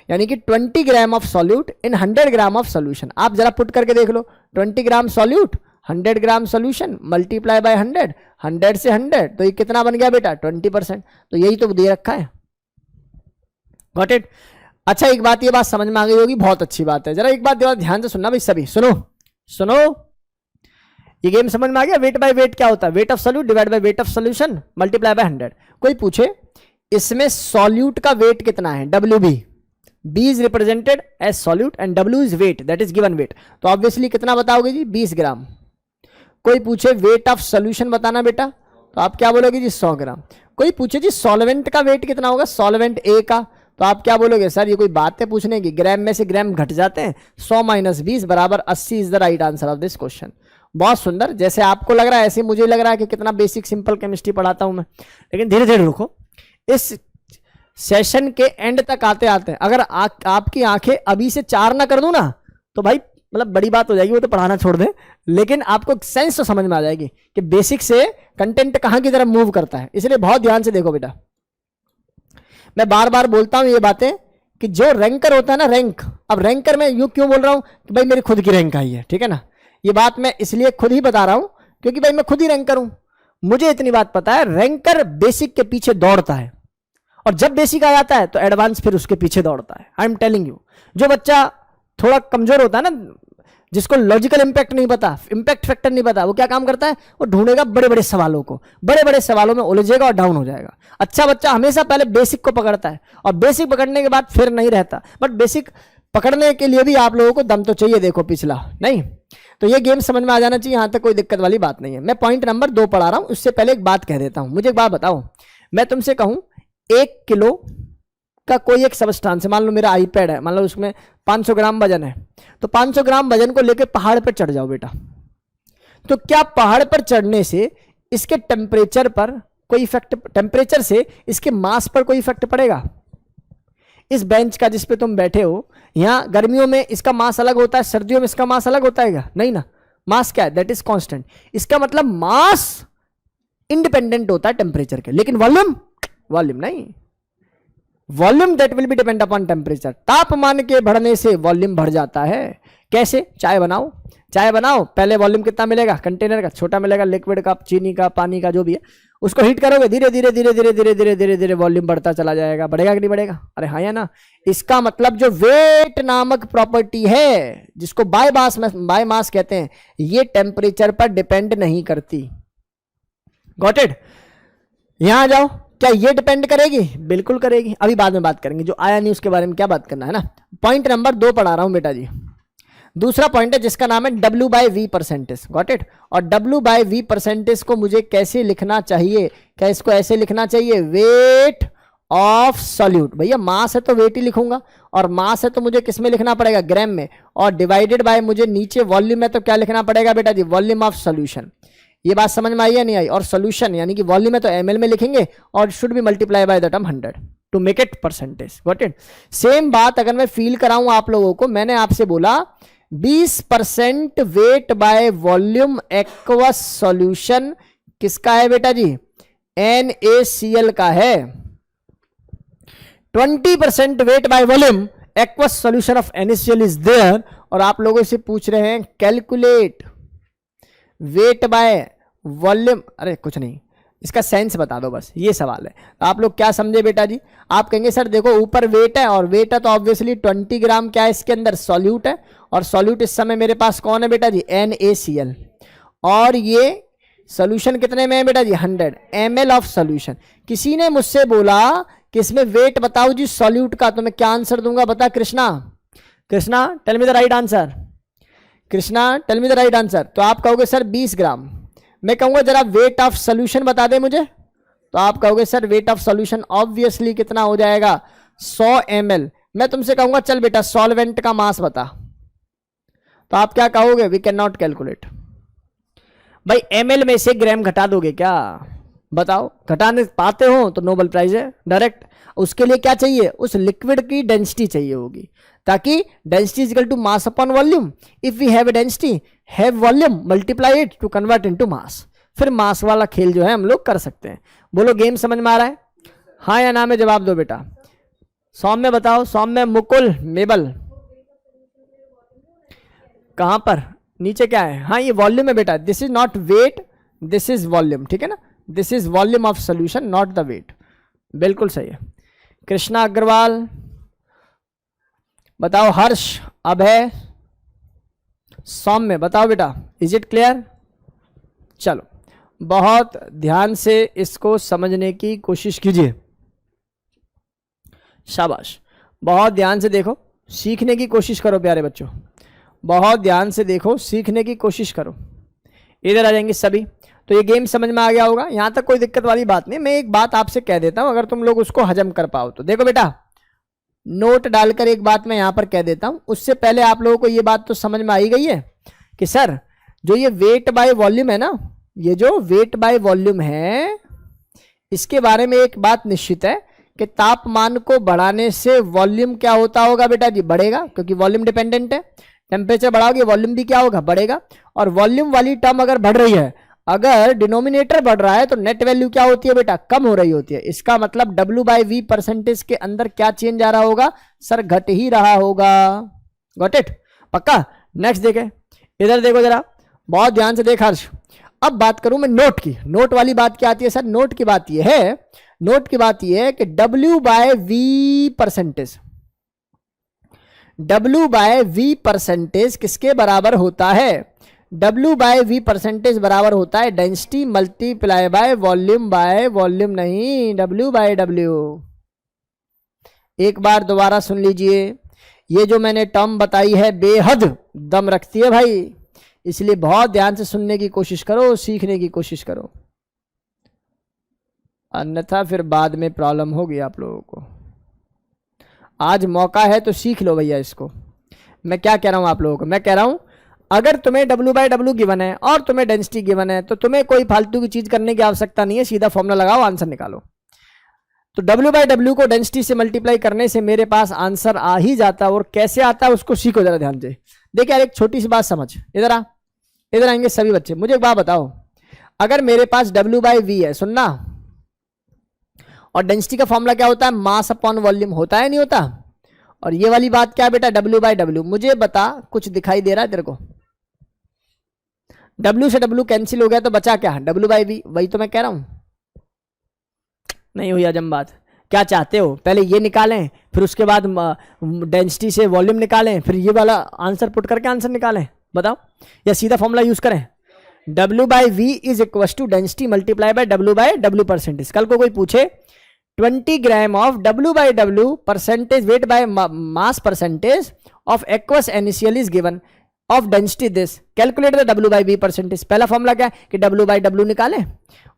A: यानी कि 20 gram of solute in 100 gram of solution. आप जरा पुट करके देख लो, 20 gram solute 100 gram solution multiply by 100, 100 से 100 तो ये कितना बन गया बेटा 20%। तो यही तो दे रखा है, गॉट इट। अच्छा एक बात, ये बात समझ में आ गई होगी, बहुत अच्छी बात है। जरा एक बात ध्यान से सुनना भाई सभी, सुनो सुनो, ये गेम समझ में आ गया। वेट बाय वेट क्या होता है, weight of solute divide by weight of solution multiply by 100। कोई पूछे इसमें सॉल्यूट का वेट कितना है, WB, B is represented as solute and W is weight, that is given weight। तो ऑब्वियसली कितना बताओगे जी, 20 ग्राम। कोई पूछे वेट ऑफ सॉल्यूशन बताना बेटा, तो आप क्या बोलोगे जी 100 ग्राम। कोई पूछे जी सॉल्वेंट का वेट कितना होगा, सॉल्वेंट A का, तो आप क्या बोलोगे, सर ये कोई बात है पूछने की, ग्राम में से ग्राम घट जाते हैं, 100 - 20 बराबर 80 is the right answer of this question. बहुत सुंदर, जैसे आपको लग रहा है ऐसे मुझे लग रहा है कि कितना बेसिक सिंपल केमिस्ट्री पढ़ाता हूं मैं। लेकिन धीरे धीरे रुको, इस सेशन के एंड तक आते आते अगर आपकी आंखें अभी से 4 ना कर दूं ना तो भाई मतलब बड़ी बात हो जाएगी, वो तो पढ़ाना छोड़ दें। लेकिन आपको सेंस तो समझ में आ जाएगी कि बेसिक से कंटेंट कहां की तरफ मूव करता है। इसलिए बहुत ध्यान से देखो बेटा, मैं बार बार बोलता हूं ये बातें कि जो रैंकर होता है ना, रैंक, अब रैंकर में यूं क्यों बोल रहा हूं कि भाई मेरी खुद की रैंक आई है, ठीक है ना। ये बात मैं इसलिए खुद ही बता रहा हूं क्योंकि भाई मैं खुद ही रैंकर हूं, मुझे इतनी बात पता है, रैंकर बेसिक के पीछे दौड़ता है, और जब बेसिक आ जाता है तो एडवांस फिर उसके पीछे दौड़ता है। आई एम टेलिंग यू, जो बच्चा थोड़ा कमजोर होता है ना, जिसको लॉजिकल इंपैक्ट नहीं पता, इंपैक्ट फैक्टर नहीं पता, वो क्या काम करता है, वो ढूंढेगा बड़े बड़े सवालों को, बड़े बड़े सवालों में उलझेगा और डाउन हो जाएगा। अच्छा बच्चा हमेशा पहले बेसिक को पकड़ता है, और बेसिक पकड़ने के बाद फिर नहीं रहता। बट बेसिक पकड़ने के लिए भी आप लोगों को दम तो चाहिए, देखो पिछला नहीं, तो ये गेम समझ में आ जाना चाहिए, यहां तक कोई दिक्कत वाली बात नहीं है। मैं पॉइंट नंबर 2 पढ़ा रहा हूं, उससे पहले एक बात कह देता हूं। मुझे एक बात बताओ, मैं तुमसे कहूं 1 किलो का कोई एक सबस्टांस, मान लो मेरा आईपैड है, मान लो उसमें 500 ग्राम वजन है, तो 500 ग्राम वजन को लेकर पहाड़ पर चढ़ जाओ बेटा, तो क्या पहाड़ पर चढ़ने से इसके टेम्परेचर पर कोई इफेक्ट, टेम्परेचर से इसके मास पर कोई इफेक्ट पड़ेगा? इस बेंच का जिस पे तुम बैठे हो, यहां गर्मियों में इसका मास अलग होता है, सर्दियों में इसका मास अलग होता है क्या? नहीं ना, मास क्या है, दैट इज कांस्टेंट। इसका मतलब मास इंडिपेंडेंट होता है टेम्परेचर के, लेकिन वॉल्यूम, वॉल्यूम नहीं, volume that will be depend upon temperature. तापमान के बढ़ने से वॉल्यूम बढ़ जाता है। कैसे? चाय बनाओ, चाय बनाओ, पहले वॉल्यूम कितना मिलेगा, कंटेनर का छोटा मिलेगा, लिक्विड का, चीनी का, पानी का, जो भी है, उसको हीट करोगे, धीरे धीरे धीरे धीरे धीरे धीरे धीरे धीरे वॉल्यूम बढ़ता चला जाएगा। बढ़ेगा कि नहीं बढ़ेगा? अरे हाँ या ना। इसका मतलब जो वेट नामक प्रॉपर्टी है, जिसको बाय मास कहते हैं, ये टेम्परेचर पर डिपेंड नहीं करती। Got it? यहां जाओ, क्या ये डिपेंड करेगी? बिल्कुल करेगी, अभी बाद में बात करेंगे, जो आया नहीं उसके बारे में क्या बात करना है ना। पॉइंट नंबर 2 पढ़ा रहा हूं बेटा जी। दूसरा पॉइंट है जिसका नाम है W/V परसेंटेज। Got it? और W/V परसेंटेज को मुझे कैसे लिखना चाहिए? क्या इसको ऐसे लिखना चाहिए, वेट ऑफ सॉल्यूट? भैया मास है तो वेट ही लिखूंगा, और मास है तो मुझे किस में लिखना पड़ेगा, ग्राम में, और डिवाइडेड बाय मुझे नीचे वॉल्यूम है तो क्या लिखना पड़ेगा बेटा जी, वॉल्यूम ऑफ सॉल्यूशन। ये बात समझ में आई या नहीं आई? और सॉल्यूशन यानी कि वॉल्यूम है तो ml में लिखेंगे, और should be multiply by the term 100 to make it percentage. Got it? Same बात अगर मैं फील कराऊं आप लोगों को, मैंने आपसे बोला 20% weight by volume aqueous solution किसका है बेटा जी, NaCl का है। 20% weight by volume aqueous solution of NaCl is there, और आप लोगों से पूछ रहे हैं कैलकुलेट वेट बाय वॉल्यूम। अरे कुछ नहीं, इसका सेंस बता दो बस, ये सवाल है। तो आप लोग क्या समझे बेटा जी? आप कहेंगे सर देखो ऊपर वेट है, और वेट है तो ऑब्वियसली 20 ग्राम क्या है इसके अंदर, सॉल्यूट है, और सॉल्यूट इस समय मेरे पास कौन है बेटा जी, NaCl, और ये सॉल्यूशन कितने में है बेटा जी, 100 ml ऑफ सॉल्यूशन। किसी ने मुझसे बोला कि इसमें वेट बताओ जी सॉल्यूट का, तो मैं क्या आंसर दूंगा बता Krishna? Krishna tell me the right answer, Krishna tell me the right answer. तो आप कहोगे सर 20 ग्राम। मैं कहूंगा जरा वेट ऑफ सॉल्यूशन बता दे मुझे, तो आप कहोगे sir weight of solution obviously कितना हो जाएगा, 100 ml। मैं तुमसे कहूंगा चल बेटा सॉल्वेंट का मास बता, तो आप क्या कहोगे, वी कैन नॉट कैलकुलेट। भाई ml में से ग्राम घटा दोगे क्या? बताओ, घटाने पाते हो तो नोबेल प्राइज है डायरेक्ट। उसके लिए क्या चाहिए, उस लिक्विड की डेंसिटी चाहिए होगी, ताकि density is equal to mass upon volume. If we have density, have volume, multiply it to convert into mass, फिर मास वाला खेल जो है हम लोग कर सकते हैं। बोलो गेम समझ में आ रहा है? हाँ या ना में जवाब दो बेटा। सौम्य बताओ, सौम्य, मुकुल, मेबल, कहां पर, नीचे क्या है? हाँ ये वॉल्यूम है बेटा, this is not weight, this is volume, ठीक है ना, this is volume of solution not the weight. बिल्कुल सही है। कृष्णा अग्रवाल बताओ, हर्ष, अभय, सौम्य बताओ बेटा, इज इट क्लियर? चलो बहुत ध्यान से इसको समझने की कोशिश कीजिए, शाबाश, बहुत ध्यान से देखो, सीखने की कोशिश करो प्यारे बच्चों, बहुत ध्यान से देखो, सीखने की कोशिश करो। इधर आ जाएंगे सभी। तो ये गेम समझ में आ गया होगा, यहां तक कोई दिक्कत वाली बात नहीं। मैं एक बात आपसे कह देता हूं, अगर तुम लोग उसको हजम कर पाओ तो। देखो बेटा, नोट डालकर एक बात मैं यहां पर कह देता हूं, उससे पहले आप लोगों को ये बात तो समझ में आई गई है कि सर जो ये वेट बाय वॉल्यूम है ना, ये जो वेट बाय वॉल्यूम है, इसके बारे में एक बात निश्चित है कि तापमान को बढ़ाने से वॉल्यूम क्या होता होगा बेटा जी, बढ़ेगा, क्योंकि वॉल्यूम डिपेंडेंट है। टेम्परेचर बढ़ाओगे वॉल्यूम भी क्या होगा, बढ़ेगा। और वॉल्यूम वाली टर्म अगर बढ़ रही है, अगर डिनोमिनेटर बढ़ रहा है तो नेट वैल्यू क्या होती है बेटा, कम हो रही होती है। इसका मतलब W/V परसेंटेज के अंदर क्या चेंज आ रहा होगा, सर घट ही रहा होगा। Got it? पक्का? नेक्स्ट देखे, इधर देखो जरा, बहुत ध्यान से देख हर्ष। अब बात करूं मैं नोट की, नोट वाली बात क्या आती है सर? नोट की बात यह है, नोट की बात यह है कि W by V percentage, W by V percentage किसके बराबर होता है? W बाय V परसेंटेज बराबर होता है डेंसिटी मल्टीप्लाई बाय वॉल्यूम नहीं, W बाय W। एक बार दोबारा सुन लीजिए, ये जो मैंने टर्म बताई है बेहद दम रखती है भाई, इसलिए बहुत ध्यान से सुनने की कोशिश करो, सीखने की कोशिश करो, अन्यथा फिर बाद में प्रॉब्लम होगी आप लोगों को। आज मौका है तो सीख लो भैया इसको। मैं क्या कह रहा हूं आप लोगों को? मैं कह रहा हूं अगर तुम्हें W बाय W गिवन है और तुम्हें डेंसिटी गिवन है तो तुम्हें कोई फालतू की चीज करने की आवश्यकता नहीं है, सीधा फॉर्मूला लगाओ, आंसर निकालो। तो W बाय W को डेंसिटी से मल्टीप्लाई करने से मेरे पास आंसर आ ही जाता है, और कैसे आता है उसको सीखो जरा ध्यान से। देखिए यार एक छोटी सी बात समझ, इधर आ, इधर आएंगे सभी बच्चे। मुझे एक बात बताओ, अगर मेरे पास W बाय V है, सुनना, और डेंसिटी का फॉर्मूला क्या होता है? मास अपॉन वॉल्यूम होता है नहीं होता? और ये वाली बात क्या बेटा? W by W। मुझे बता, कुछ दिखाई दे रहा है तेरे को? W से W कैंसिल हो गया तो बचा क्या? W by V। वही तो मैं कह रहा हूं, नहीं हुई हजम बात। क्या चाहते हो? पहले ये निकालें, फिर उसके बाद डेंसिटी से वॉल्यूम निकालें, फिर ये वाला आंसर पुट करके आंसर निकालें? बताओ, या सीधा फॉर्मूला यूज करें? W by V is equal to density multiply by W by W percentage. कल को कोई पूछे 20 gram of W by W percentage weight by mass percentage of aqueous initial is given of density this, calculate the W by V percentage. पहला formula क्या है कि W by W निकालें,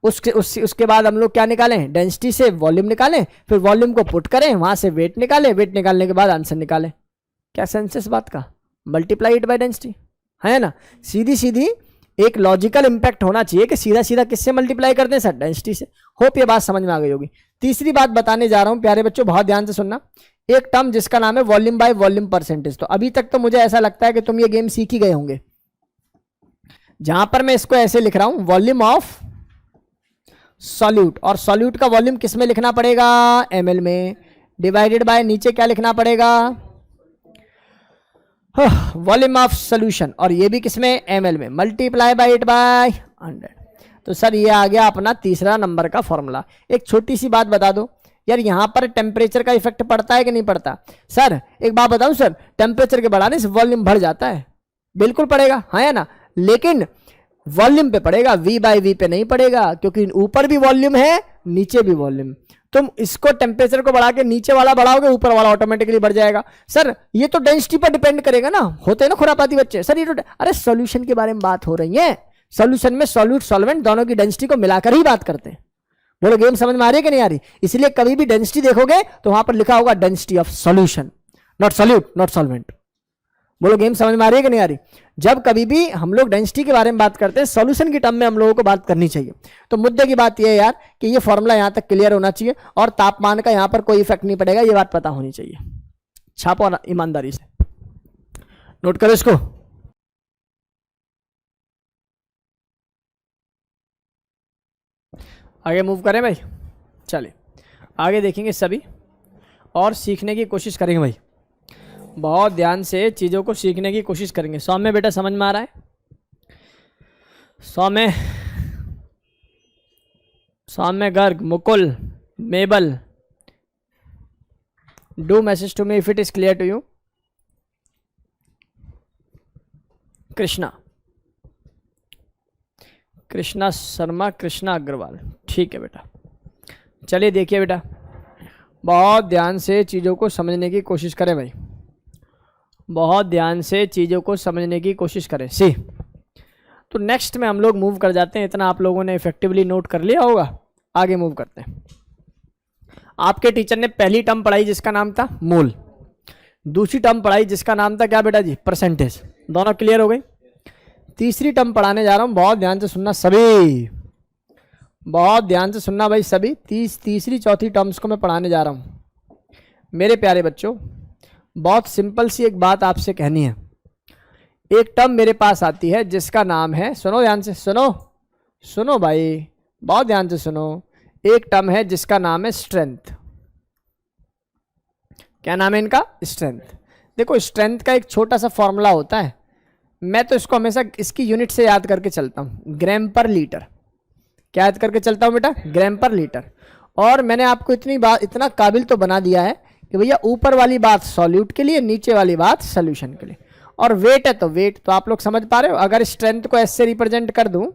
A: उसके बाद हम लोग क्या निकालें? डेंसिटी से वॉल्यूम निकालें, फिर वॉल्यूम को पुट करें, वहां से वेट निकालें, वेट निकालने के बाद आंसर निकालें। क्या सेंस इस बात का? मल्टीप्लाई इट बाय डेंसिटी, है ना? सीधी सीधी एक लॉजिकल इंपैक्ट होना चाहिए कि सीधा सीधा किससे मल्टीप्लाई करते हैं सर? डेंसिटी से। होप ये बात समझ में आ गई होगी। तीसरी बात बताने जा रहा हूं प्यारे बच्चों, बहुत ध्यान से सुनना। एक टर्म जिसका नाम है वॉल्यूम बाय वॉल्यूम परसेंटेज। तो अभी तक तो मुझे ऐसा लगता है कि तुम ये गेम सीख ही गए होंगे। जहां पर मैं इसको ऐसे लिख रहा हूं, वॉल्यूम ऑफ सॉल्यूट, और सॉल्यूट का वॉल्यूम किस में लिखना पड़ेगा? ml में, डिवाइडेड बाय नीचे क्या लिखना पड़ेगा? वॉल्यूम ऑफ सॉल्यूशन, और ये भी किसमें? ml में, मल्टीप्लाई बाय 8/100। तो सर ये आ गया अपना तीसरा नंबर का फॉर्मूला। एक छोटी सी बात बता दो यार, यहां पर टेम्परेचर का इफेक्ट पड़ता है कि नहीं पड़ता? सर एक बात बताऊं सर, टेम्परेचर के बढ़ाने से वॉल्यूम बढ़ जाता है, बिल्कुल पड़ेगा, हाँ या ना? लेकिन वॉल्यूम पे पड़ेगा, V बाय V पे नहीं पड़ेगा, क्योंकि ऊपर भी वॉल्यूम है नीचे भी वॉल्यूम। तुम इसको टेम्परेचर को बढ़ा के नीचे वाला बढ़ाओगे, ऊपर वाला ऑटोमेटिकली बढ़ जाएगा। सर ये तो डेंसिटी पर डिपेंड करेगा ना, होते हैं ना खुरापाती बच्चे। सर ये तो, अरे सॉल्यूशन के बारे में बात हो रही है, सॉल्यूशन में सॉल्यूट सॉल्वेंट दोनों की डेंसिटी को मिलाकर ही बात करते हैं। बोलो गेम समझ में आ रही है कि नहीं आ रही? इसलिए कभी भी डेंसिटी देखोगे तो वहां पर लिखा होगा density of solution, not solute, not solvent. बोलो गेम समझ में आ रही है कि नहीं आ रही? जब कभी भी हम लोग डेंसिटी के बारे में बात करते हैं, सॉल्यूशन की टर्म में हम लोगों को बात करनी चाहिए। तो मुद्दे की बात यह है यार कि ये फॉर्मूला यहां तक क्लियर होना चाहिए, और तापमान का यहां पर कोई इफेक्ट नहीं पड़ेगा, ये बात पता होनी चाहिए। छापो ईमानदारी से, नोट करो इसको। आगे मूव करें भाई, चलिए आगे देखेंगे सभी और सीखने की कोशिश करेंगे भाई। बहुत ध्यान से चीज़ों को सीखने की कोशिश करेंगे। सौम्य बेटा समझ में आ रहा है? Saumya Garg, Mukul, Mabel, do message to me if it is clear to you. Krishna Sharma, Krishna Agarwal, ठीक है बेटा। चलिए देखिए बेटा, बहुत ध्यान से चीज़ों को समझने की कोशिश करें भाई, बहुत ध्यान से चीज़ों को समझने की कोशिश करें। सी तो नेक्स्ट में हम लोग मूव कर जाते हैं। इतना आप लोगों ने इफेक्टिवली नोट कर लिया होगा, आगे मूव करते हैं। आपके टीचर ने पहली टर्म पढ़ाई जिसका नाम था मोल, दूसरी टर्म पढ़ाई जिसका नाम था क्या बेटा जी? परसेंटेज। दोनों क्लियर हो गई। तीसरी टर्म पढ़ाने जा रहा हूँ, बहुत ध्यान से सुनना सभी, बहुत ध्यान से सुनना भाई सभी। तीसरी चौथी टर्म्स को मैं पढ़ाने जा रहा हूँ मेरे प्यारे बच्चों। बहुत सिंपल सी एक बात आपसे कहनी है। एक टर्म मेरे पास आती है जिसका नाम है, सुनो ध्यान से, सुनो भाई, बहुत ध्यान से सुनो। एक टर्म है जिसका नाम है स्ट्रेंथ। क्या नाम है इनका? स्ट्रेंथ। देखो स्ट्रेंथ का एक छोटा सा फॉर्मूला होता है, मैं तो इसको हमेशा इसकी यूनिट से याद करके चलता हूँ, ग्राम पर लीटर। क्या याद करके चलता हूँ बेटा? ग्राम पर लीटर। और मैंने आपको इतनी बात, इतना काबिल तो बना दिया है कि भैया ऊपर वाली बात सॉल्यूट के लिए, नीचे वाली बात सोल्यूशन के लिए। और वेट है तो वेट तो आप लोग समझ पा रहे हो। अगर स्ट्रेंथ को ऐसे रिप्रेजेंट कर दूं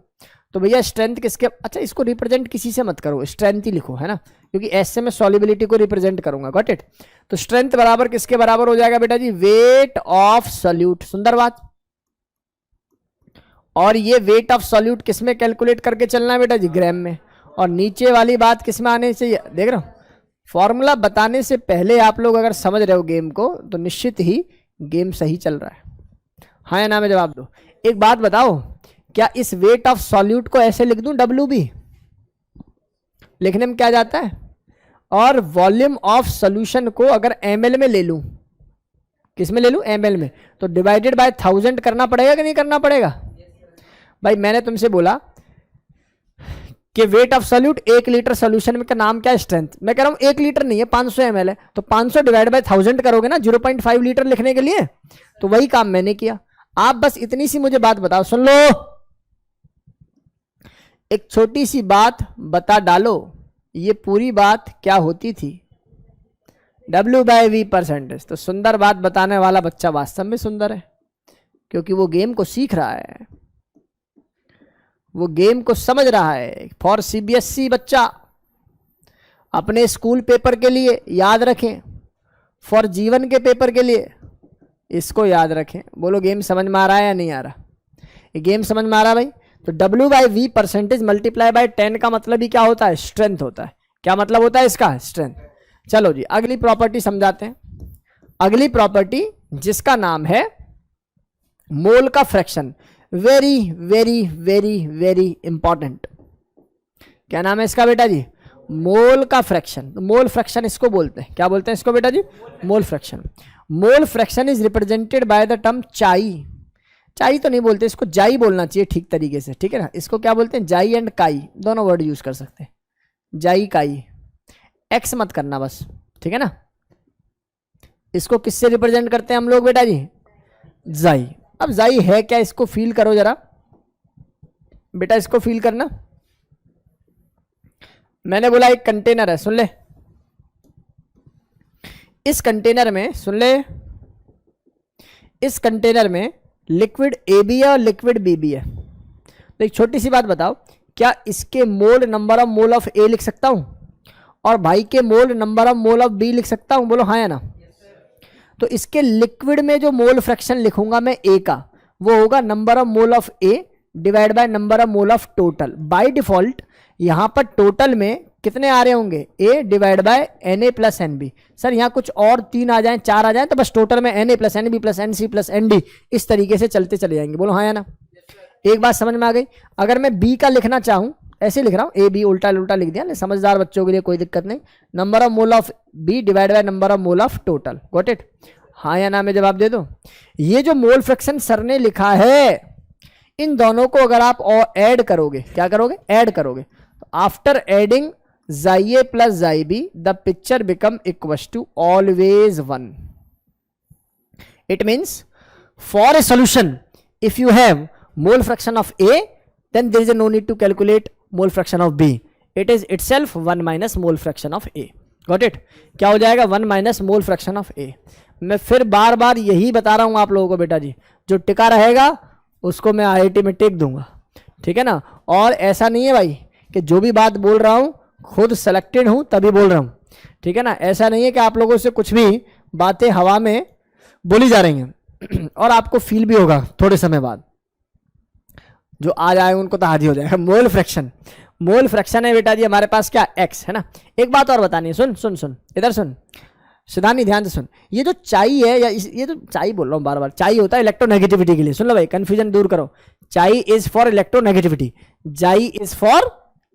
A: तो भैया स्ट्रेंथ किसके, अच्छा इसको रिप्रेजेंट किसी से मत करो, स्ट्रेंथ ही लिखो, है ना, क्योंकि ऐसे मैं सॉल्युबिलिटी को रिप्रेजेंट करूंगा। Got it? तो स्ट्रेंथ बराबर किसके बराबर हो जाएगा बेटा जी? Weight of solute. सुंदर बात। और ये वेट ऑफ सॉल्यूट किस में कैलकुलेट करके चलना है बेटा जी? ग्राम में। और नीचे वाली बात किस में आने चाहिए? देख रहे हो, फॉर्मूला बताने से पहले आप लोग अगर समझ रहे हो गेम को तो निश्चित ही गेम सही चल रहा है। हाँ या ना में जवाब दो। एक बात बताओ, क्या इस वेट ऑफ सॉल्यूट को ऐसे लिख दूं डब्ल्यू बी? लिखने में क्या जाता है? और वॉल्यूम ऑफ सॉल्यूशन को अगर ml में ले लूं, किस में ले लूं? ml में, तो डिवाइडेड बाय 1000 करना पड़ेगा कि नहीं करना पड़ेगा? भाई मैंने तुमसे बोला कि weight of solute 1 litre solution में का नाम क्या है? स्ट्रेंथ। मैं कह रहा हूं 1 लीटर नहीं है, 500 ml है, तो 500 डिवाइड बाय 1000 करोगे ना 0.5 लीटर लिखने के लिए। तो वही काम मैंने किया। आप बस इतनी सी मुझे बात बताओ, सुन लो, एक छोटी सी बात बता डालो, ये पूरी बात क्या होती थी? W/V percentage. तो सुंदर बात बताने वाला बच्चा वास्तव में सुंदर है, क्योंकि वो गेम को सीख रहा है, वो गेम को समझ रहा है। फॉर CBSE बच्चा अपने स्कूल पेपर के लिए याद रखें, फॉर जीवन के पेपर के लिए इसको याद रखें। बोलो गेम समझ में आ रहा है या नहीं आ रहा? ये गेम समझ में आ रहा है भाई? तो W/V परसेंटेज मल्टीप्लाई बाय 10 का मतलब ही क्या होता है? स्ट्रेंथ होता है। क्या मतलब होता है इसका? स्ट्रेंथ। चलो जी अगली प्रॉपर्टी समझाते हैं। अगली प्रॉपर्टी जिसका नाम है मोल का fraction. Very very very very important. क्या नाम है इसका बेटा जी? मोल का फ्रैक्शन। मोल फ्रैक्शन इसको बोलते हैं, क्या बोलते हैं इसको बेटा जी? Mole fraction. Mole fraction is represented by the term chi. Chi तो नहीं बोलते, इसको जाई बोलना चाहिए ठीक तरीके से, ठीक है ना। इसको क्या बोलते हैं? जाई एंड काई, दोनों वर्ड यूज कर सकते हैं, जाई काई। एक्स मत करना बस, ठीक है ना। इसको किससे रिप्रेजेंट करते हैं हम लोग बेटा जी? जाई। अब जाई है क्या, इसको फील करो जरा बेटा, इसको फील करना। मैंने बोला एक कंटेनर है, सुन ले, इस कंटेनर में, सुन ले, इस कंटेनर में लिक्विड AB है और लिक्विड BB है। तो एक छोटी सी बात बताओ, क्या इसके mole number of mole of A लिख सकता हूं और भाई के mole number of mole of B लिख सकता हूं? बोलो हाँ या ना। तो इसके लिक्विड में जो मोल फ्रैक्शन लिखूंगा मैं A का, वो होगा number of mole of A divide by number of mole of total. By default यहां पर टोटल में कितने आ रहे होंगे? A divide bye Na plus NB। Sir यहाँ कुछ और 3 आ जाए, 4 आ जाए तो बस टोटल में Na plus NB plus NC plus ND इस तरीके से चलते चले जाएंगे। बोलो हाँ या ना। एक बात समझ में आ गई? अगर मैं B का लिखना चाहूं, ऐसे लिख रहा हूं, AB उल्टा उल्टा लिख दिया, समझदार बच्चों के लिए कोई दिक्कत नहीं। Number of mole of B divide by number of mole of total. Got it? हाँ या ना में जवाब दे दो। ये जो मोल फ्रैक्शन सर ने लिखा है, इन दोनों को अगर आप और ऐड करोगे, क्या करोगे? ऐड करोगे। After adding xi a plus xi b, the picture become equals to always 1. It means for a solution, if you have mole fraction of A, then there is no need to calculate mole fraction of B. It is itself 1 minus mole fraction of A. Got it? क्या हो जाएगा? 1 minus mole fraction of A. मैं फिर बार बार यही बता रहा हूं आप लोगों को बेटा जी, जो टिका रहेगा उसको मैं IIT में टेक दूंगा, ठीक है ना। और ऐसा नहीं है भाई कि जो भी बात बोल रहा हूं खुद सेलेक्टेड हूं तभी बोल रहा हूं, ठीक है ना। ऐसा नहीं है कि आप लोगों से कुछ भी बातें हवा में बोली जा रही हैं और आपको फील भी होगा थोड़े समय बाद। जो आ जाए उनको तो हाजी हो जाएगा। मोल फ्रैक्शन, मोल फ्रैक्शन है बेटा जी हमारे पास क्या? x, है ना। एक बात और बतानी है, सुन सुन सुन, इधर सुन सिद्धांत, ध्यान से सुन। ये जो चाई है, या ये तो चाई बोल रहा हूँ बार बार, चाई होता है इलेक्ट्रोनेगेटिविटी के लिए। सुन लो भाई, कंफ्यूजन दूर करो। चाई इज फॉर इलेक्ट्रोनेगेटिविटी, जाई इज फॉर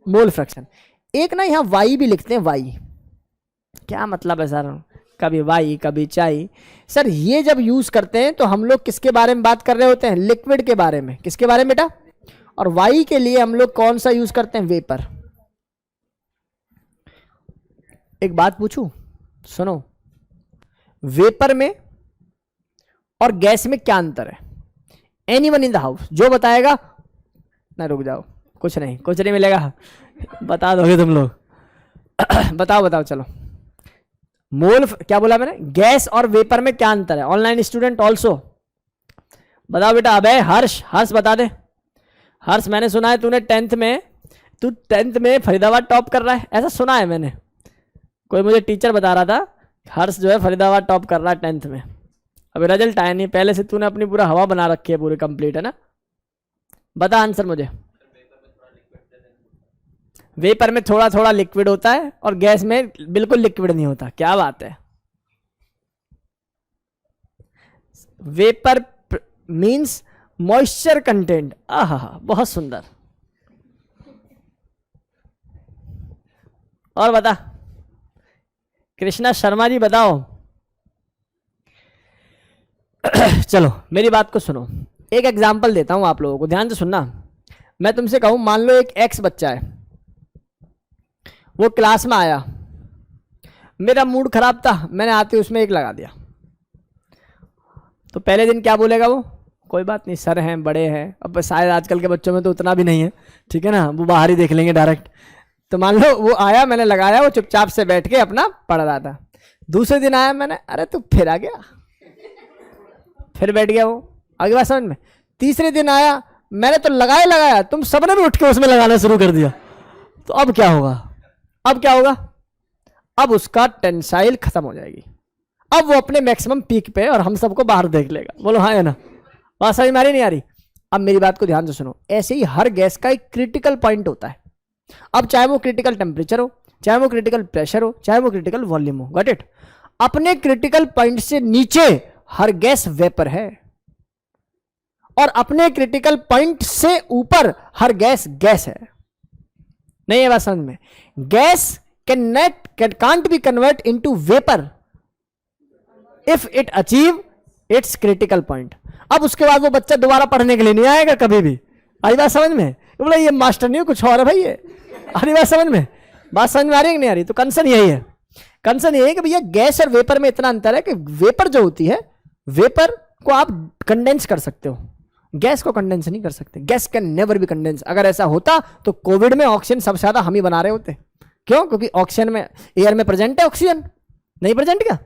A: मोल फ्रैक्शन। एक ना यहाँ वाई भी लिखते हैं, वाई क्या मतलब है सर? कभी वाई कभी चाई। सर ये जब यूज करते हैं तो हम लोग किसके बारे में बात कर रहे होते हैं? लिक्विड के बारे में। किसके बारे में बेटा? और वाई के लिए हम लोग कौन सा यूज करते हैं? वेपर। एक बात पूछूं, सुनो, वेपर में और गैस में क्या अंतर है? एनीवन इन द हाउस जो बताएगा ना, रुक जाओ, कुछ नहीं मिलेगा, बता दोगे तुम लोग। बताओ बताओ चलो, मोल क्या बोला मैंने, गैस और वेपर में क्या अंतर है? ऑनलाइन स्टूडेंट ऑल्सो बताओ बेटा। अबे हर्ष बता दे। हर्ष मैंने सुना है तू टेंथ में फरीदाबाद टॉप कर रहा है, ऐसा सुना है मैंने, कोई मुझे टीचर बता रहा था हर्ष जो है फरीदाबाद टॉप कर रहा है 10th में। अभी रिजल्ट आया नहीं, पहले से तूने अपनी पूरा हवा बना रखी है पूरी कंप्लीट, है ना? बता आंसर मुझे। वेपर में थोड़ा थोड़ा लिक्विड होता है और गैस में बिल्कुल लिक्विड नहीं होता। क्या बात है। Vapour means moisture content. आहा, बहुत सुंदर। और बता कृष्णा शर्मा जी बताओ। चलो मेरी बात को सुनो, एक एग्जांपल देता हूं आप लोगों को, ध्यान से सुनना। मैं तुमसे कहूं मान लो एक एक्स बच्चा है, वो क्लास में आया, मेरा मूड खराब था, मैंने आते उसमें 1 लगा दिया, तो पहले दिन क्या बोलेगा वो? कोई बात नहीं, सर हैं, बड़े हैं। अब शायद आजकल के बच्चों में तो उतना भी नहीं है, ठीक है ना, वो बाहर ही देख लेंगे डायरेक्ट। तो मान लो वो आया, मैंने लगाया, वो चुपचाप से बैठ के अपना पढ़ रहा था। दूसरे दिन आया मैंने, अरे तू फिर आ गया, फिर बैठ गया वो। आगे बात समझ में? तीसरे दिन आया, मैंने तो लगाया, तुम सबने भी उठ के उसमें लगाना शुरू कर दिया। तो अब क्या होगा? अब उसका टेंसाइल खत्म हो जाएगी, अब वो अपने मैक्सिमम पीक पे और हम सबको बाहर देख लेगा। बोलो हाँ है ना? बात समझ में आ रही नहीं आ रही? अब मेरी बात को ध्यान से सुनो। ऐसे ही हर गैस का एक क्रिटिकल पॉइंट होता है। अब चाहे वो क्रिटिकल टेम्परेचर हो, चाहे वो क्रिटिकल प्रेशर हो, चाहे वो क्रिटिकल वॉल्यूम हो, गॉट इट? अपने क्रिटिकल पॉइंट से नीचे हर गैस वेपर है और अपने क्रिटिकल पॉइंट से ऊपर हर गैस है। नहीं है बात समझ में? Gas can't be convert into vapor if it achieve its critical point। अब उसके बाद वो बच्चा दोबारा पढ़ने के लिए नहीं आएगा कभी भी। आई बात समझ में? बोला ये मास्टर नहीं कुछ और है भाई ये। आई बात समझ में? बात समझ में आ रही है कि नहीं आ रही? तो कंसर्न यही है, कंसर्न यही है कि भैया गैस और वेपर में इतना अंतर है कि वेपर जो होती है, वेपर को आप कंडेंस कर सकते हो, गैस को कंडेंस नहीं कर सकते। Gas can never be condense. अगर ऐसा होता तो कोविड में ऑक्सीजन सबसे ज्यादा हम ही बना रहे होते। क्यों? क्योंकि ऑक्सीजन में, एयर में प्रेजेंट है ऑक्सीजन, नहीं प्रेजेंट क्या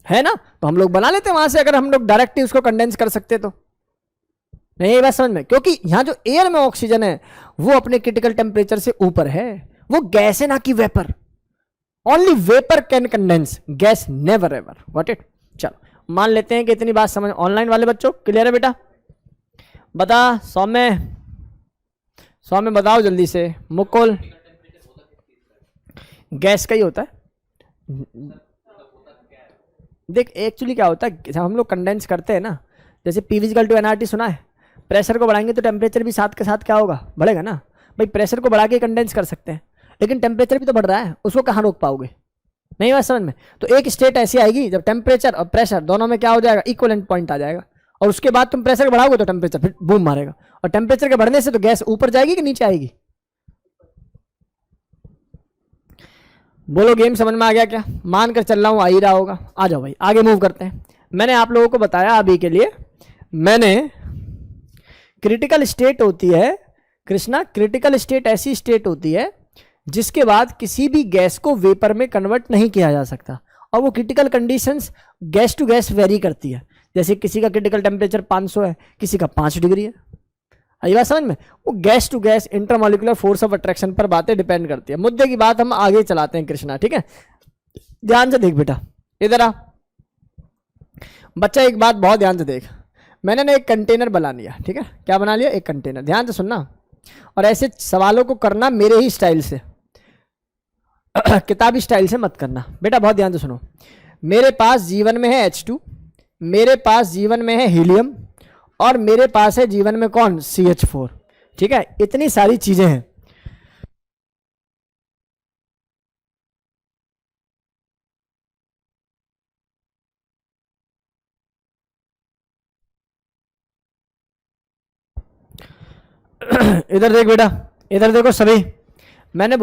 A: है ना? तो हम लोग बना लेते वहां से, अगर हम लोग डायरेक्टली उसको कंडेंस कर सकते तो। नहीं ये बात समझ में? क्योंकि यहां जो एयर में ऑक्सीजन है वो अपने क्रिटिकल टेम्परेचर से ऊपर है, वो गैस है ना कि vapour. Only vapour can condense, gas never ever. Got it? चलो मान लेते हैं कि इतनी बात समझ। ऑनलाइन वाले बच्चों क्लियर है बेटा? बता सौम्य बताओ जल्दी से। मुकुल, गैस का ही होता है। देख एक्चुअली क्या होता है, जब हम लोग कंडेंस करते हैं ना, जैसे P=NRT एनआरटी सुना है, प्रेशर को बढ़ाएंगे तो टेम्परेचर भी साथ के साथ क्या होगा? बढ़ेगा ना भाई। प्रेशर को बढ़ा के कंडेंस कर सकते हैं, लेकिन टेम्परेचर भी तो बढ़ रहा है, उसको कहाँ रोक पाओगे? नहीं बात समझ में? तो एक स्टेट ऐसी आएगी जब टेम्परेचर और प्रेशर दोनों में क्या हो जाएगा? इक्वलेंट पॉइंट आ जाएगा, और उसके बाद तुम प्रेशर बढ़ाओगे तो टेम्परेचर फिर बूम मारेगा, और टेम्परेचर के बढ़ने से तो गैस ऊपर जाएगी कि नीचे आएगी? बोलो गेम समझ में आ गया क्या? मान कर चल रहा हूं आ ही रहा होगा। आ जाओ भाई आगे मूव करते हैं। मैंने आप लोगों को बताया अभी के लिए, मैंने क्रिटिकल स्टेट होती है कृष्णा, क्रिटिकल स्टेट ऐसी स्टेट होती है जिसके बाद किसी भी गैस को वेपर में कन्वर्ट नहीं किया जा सकता, और वो critical conditions gas to gas vary करती है। जैसे किसी का क्रिटिकल टेम्परेचर 500 है, किसी का 5 डिग्री है। आई बात समझ में? वो gas to gas intermolecular force of attraction पर बातें डिपेंड करती है। मुद्दे की बात हम आगे चलाते हैं कृष्णा, ठीक है? ध्यान से देख बेटा, इधर आ बच्चा, एक बात बहुत ध्यान से देख। मैंने ना एक कंटेनर बना लिया, ठीक है? क्या बना लिया? एक कंटेनर। ध्यान से सुनना, और ऐसे सवालों को करना मेरे ही स्टाइल से, किताबी स्टाइल से मत करना बेटा। बहुत ध्यान से सुनो। मेरे पास जीवन में है H2, मेरे पास जीवन में है हीलियम, और मेरे पास है जीवन में कौन? CH4, ठीक है? इतनी सारी चीजें हैं। इधर देख बेटा, इधर देखो सभी। मैंने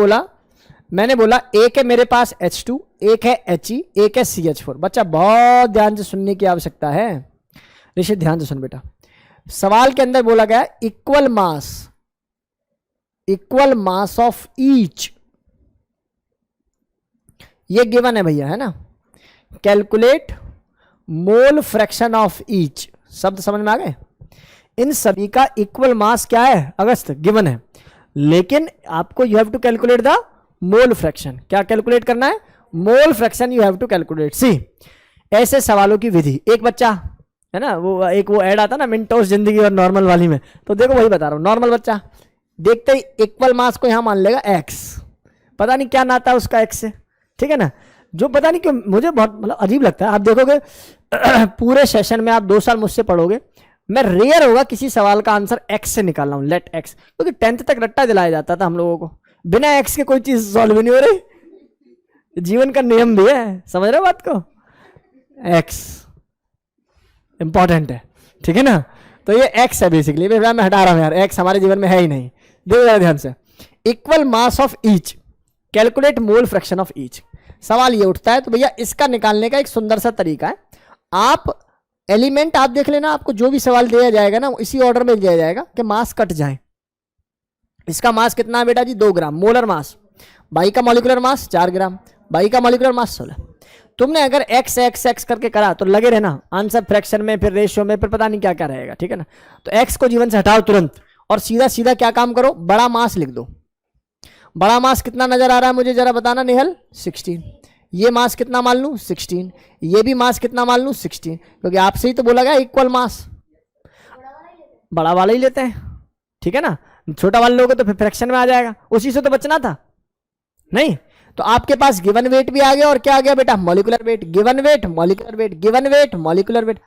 A: बोला एक है मेरे पास H2, एक है He, एक है CH4। बच्चा बहुत ध्यान से सुनने की आवश्यकता है। ऋषि ध्यान से सुन बेटा। सवाल के अंदर बोला गया इक्वल मास ऑफ ईच, ये गिवन है भैया, है ना। Calculate mole fraction of each, शब्द समझ में आ गए। इन सभी का इक्वल मास क्या है अगस्त, गिवन है, लेकिन आपको you have to calculate the mole fraction. क्या कैलकुलेट करना है, mole fraction you have to calculate. See, ऐसे सवालों की विधि, एक बच्चा है ना, वो ऐड आता ना मिनटोस जिंदगी और नॉर्मल वाली में, तो देखो वही बता रहा हूं। नॉर्मल बच्चा देखते ही इक्वल मास को यहां मान लेगा एक्स, पता नहीं क्या नाता है उसका एक्स से, ठीक है ना। जो पता नहीं क्यों मुझे बहुत मतलब अजीब लगता है। आप देखोगे पूरे सेशन में आप 2 साल मुझसे पढ़ोगे, मैं रेयर होगा किसी सवाल का आंसर एक्स से निकाल रहा हूं, लेट एक्स, क्योंकि 10th तक रट्टा दिलाया जाता था हम लोगों को, बिना एक्स के कोई चीज सॉल्व नहीं हो रही। जीवन का नियम भी है, समझ रहे हो बात को, एक्स इंपॉर्टेंट है, ठीक है ना। तो ये एक्स है बेसिकली, मैं हटा रहा हूं यार, एक्स हमारे जीवन में है ही नहीं। देखो ध्यान से, equal mass of each, calculate mole fraction of each. सवाल ये उठता है, तो भैया इसका निकालने का एक सुंदर सा तरीका है। आप एलिमेंट आप देख लेना, आपको जो भी सवाल दिया जाएगा ना इसी ऑर्डर में दिया जाएगा कि मास कट जाए। इसका मास कितना है बेटा जी, 2 ग्राम मोलर मास। बाई का मॉलिक्यूलर मास 4 ग्राम, बाई का मॉलिक्यूलर मास 16। तुमने अगर एक्स एक्स एक्स करके करा तो लगे रहना आंसर फ्रैक्शन में, फिर रेशियो में, फिर पता नहीं क्या क्या रहेगा, ठीक है ना। तो एक्स को जीवन से हटाओ तुरंत, और सीधा सीधा क्या काम करो, बड़ा मास लिख दो। बड़ा मास कितना नजर आ रहा है मुझे जरा बताना निहल, 16। ये मास कितना मान लूं, 16। ये भी मास कितना मान लूं, 16, क्योंकि आपसे ही तो बोला गया इक्वल मास, बड़ा वाला ही लेते हैं, ठीक है ना। छोटा वाला लोगे तो फिर फ्रैक्शन में आ जाएगा, उसी से तो बचना था नहीं। तो आपके पास गिवन वेट भी आ गया, और क्या आ गया बेटा, molecular weight. Given weight molecular weight, given weight molecular weight.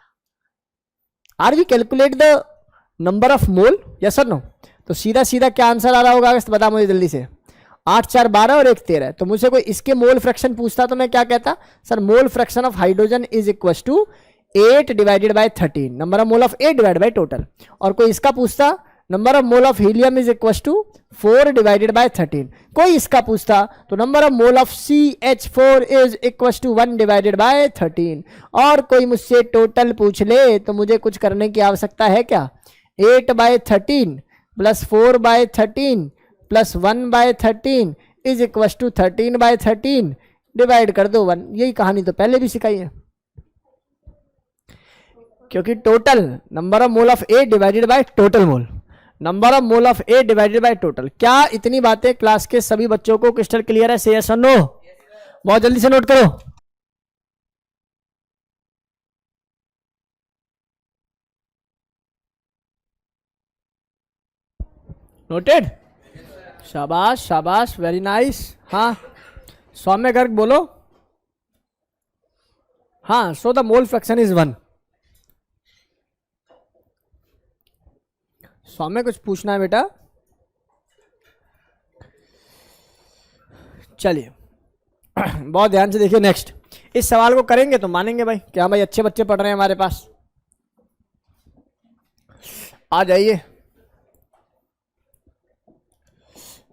A: Are we calculate the number of mole, yes और नो। तो सीधा सीधा क्या आंसर आ रहा होगा अगस्त, बता मुझे जल्दी से। 8 4 12 और 1 13। तो मुझसे कोई इसके मोल फ्रैक्शन पूछता तो मैं क्या कहता, sir mole fraction of hydrogen is equal to 8 divided by 13, number of mole of 8 divided by total. और कोई इसका पूछता, number of mole of helium is equal to 4 divided by 13। कोई इसका पूछता तो number of mole of CH4 is equal to 1 divided by 13। और कोई मुझसे टोटल पूछ ले तो मुझे कुछ करने की आवश्यकता है क्या, 8 by 13 plus 4 by 13 plus 1 by 13 is equal to 13 by 13, divide कर दो 1। यही कहानी तो पहले भी सिखाई है, क्योंकि total number of mole of A divided by total mole, number of mole of A divided by total. क्या इतनी बातें क्लास के सभी बच्चों को क्रिस्टल क्लियर है, से यस और नो। बहुत जल्दी से नोट करो। नोटेड, शाबाश शाबाश, वेरी नाइस। हाँ सौम्य गर्ग बोलो। हाँ, so the mole fraction is 1। सौम्य कुछ पूछना है बेटा, चलिए बहुत ध्यान से देखिए। नेक्स्ट इस सवाल को करेंगे तो मानेंगे भाई कि हाँ भाई अच्छे बच्चे पढ़ रहे हैं हमारे पास। आ जाइए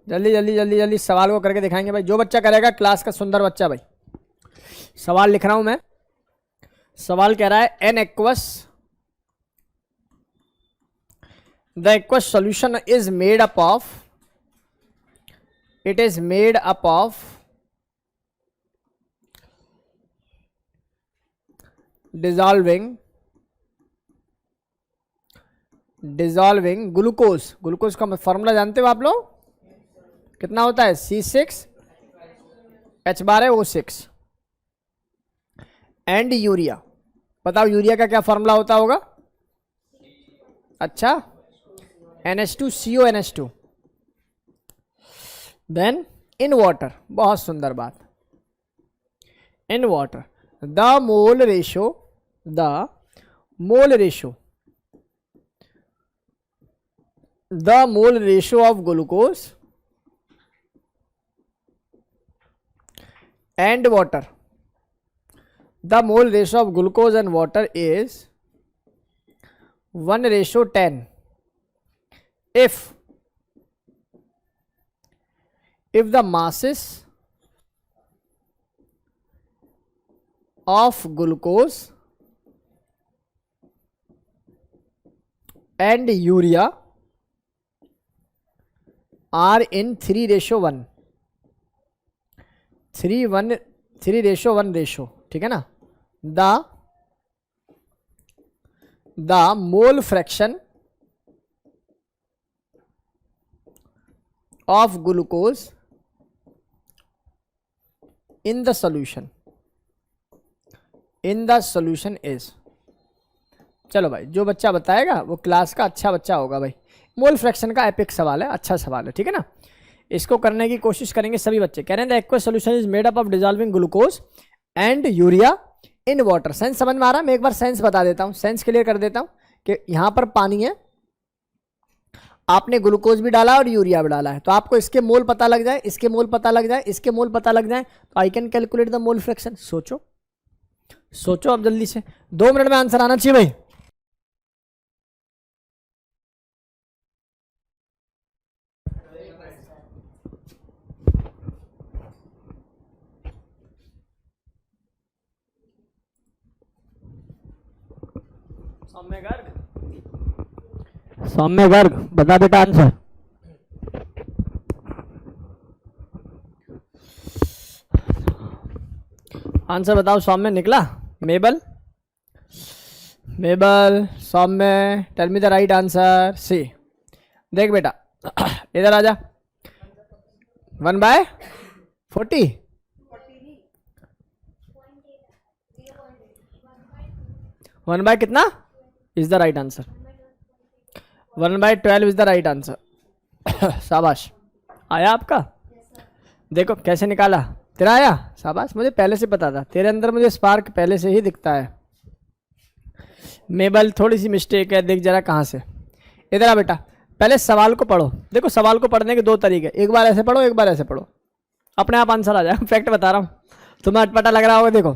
A: जल्दी जल्दी जल्दी जल्दी, सवाल को करके दिखाएंगे भाई। जो बच्चा करेगा क्लास का सुंदर बच्चा भाई। सवाल लिख रहा हूं मैं। सवाल कह रहा है an aqueous, the aqueous solution is made up of, it is made up of dissolving glucose. Glucose का फॉर्मूला जानते हो आप लोग, कितना होता है, C6H12O6 एंड यूरिया। बताओ यूरिया का क्या फॉर्मूला होता होगा, अच्छा NH2CONH2, देन इन वाटर। बहुत सुंदर बात, in water the mole ratio of glucose and water, the mole ratio of glucose and water is 1:10 if the masses of glucose and urea are in 3:1, 3:1 ratio, ठीक है ना. the mole fraction of glucose in the solution is. चलो भाई, जो बच्चा बताएगा वो class का अच्छा बच्चा होगा भाई. मोल फ्रैक्शन का एपिक सवाल है, अच्छा सवाल है, ठीक है ना. इसको करने की कोशिश करेंगे सभी बच्चे. कह रहे हैं the aqueous solution is made up of dissolving glucose and urea in water. Sense समझ में आ रहा है? मैं एक बार सेंस बता देता हूँ, सेंस क्लियर कर देता हूँ कि यहाँ पर पानी है, आपने ग्लूकोज भी डाला और यूरिया भी डाला है, तो आपको इसके मोल पता लग जाए, इसके मोल पता लग जाए, इसके मोल पता लग जाए, तो आई can calculate the mole fraction. सोचो अब जल्दी से, 2 मिनट में आंसर आना चाहिए भाई. सौम्य गर्ग बता बेटा आंसर. आंसर बताओ. सौम्य निकला? Mabel Saumya, tell me the right answer. See देख बेटा, इधर आ जा. 1/40 1 कितना is the right answer. 1/12 is the right answer. शाबाश. आया आपका? देखो कैसे निकाला. तेरा आया? शाबाश. मुझे पहले से पता था, तेरे अंदर मुझे स्पार्क पहले से ही दिखता है. मेबल थोड़ी सी मिस्टेक है, देख जरा कहाँ से. इधर आ बेटा, पहले सवाल को पढ़ो. देखो सवाल को पढ़ने के 2 तरीके, एक बार ऐसे पढ़ो, एक बार ऐसे पढ़ो, अपने आप आंसर आ जाएगा. फैक्ट बता रहा हूँ, तुम्हें अटपटा लग रहा होगा. देखो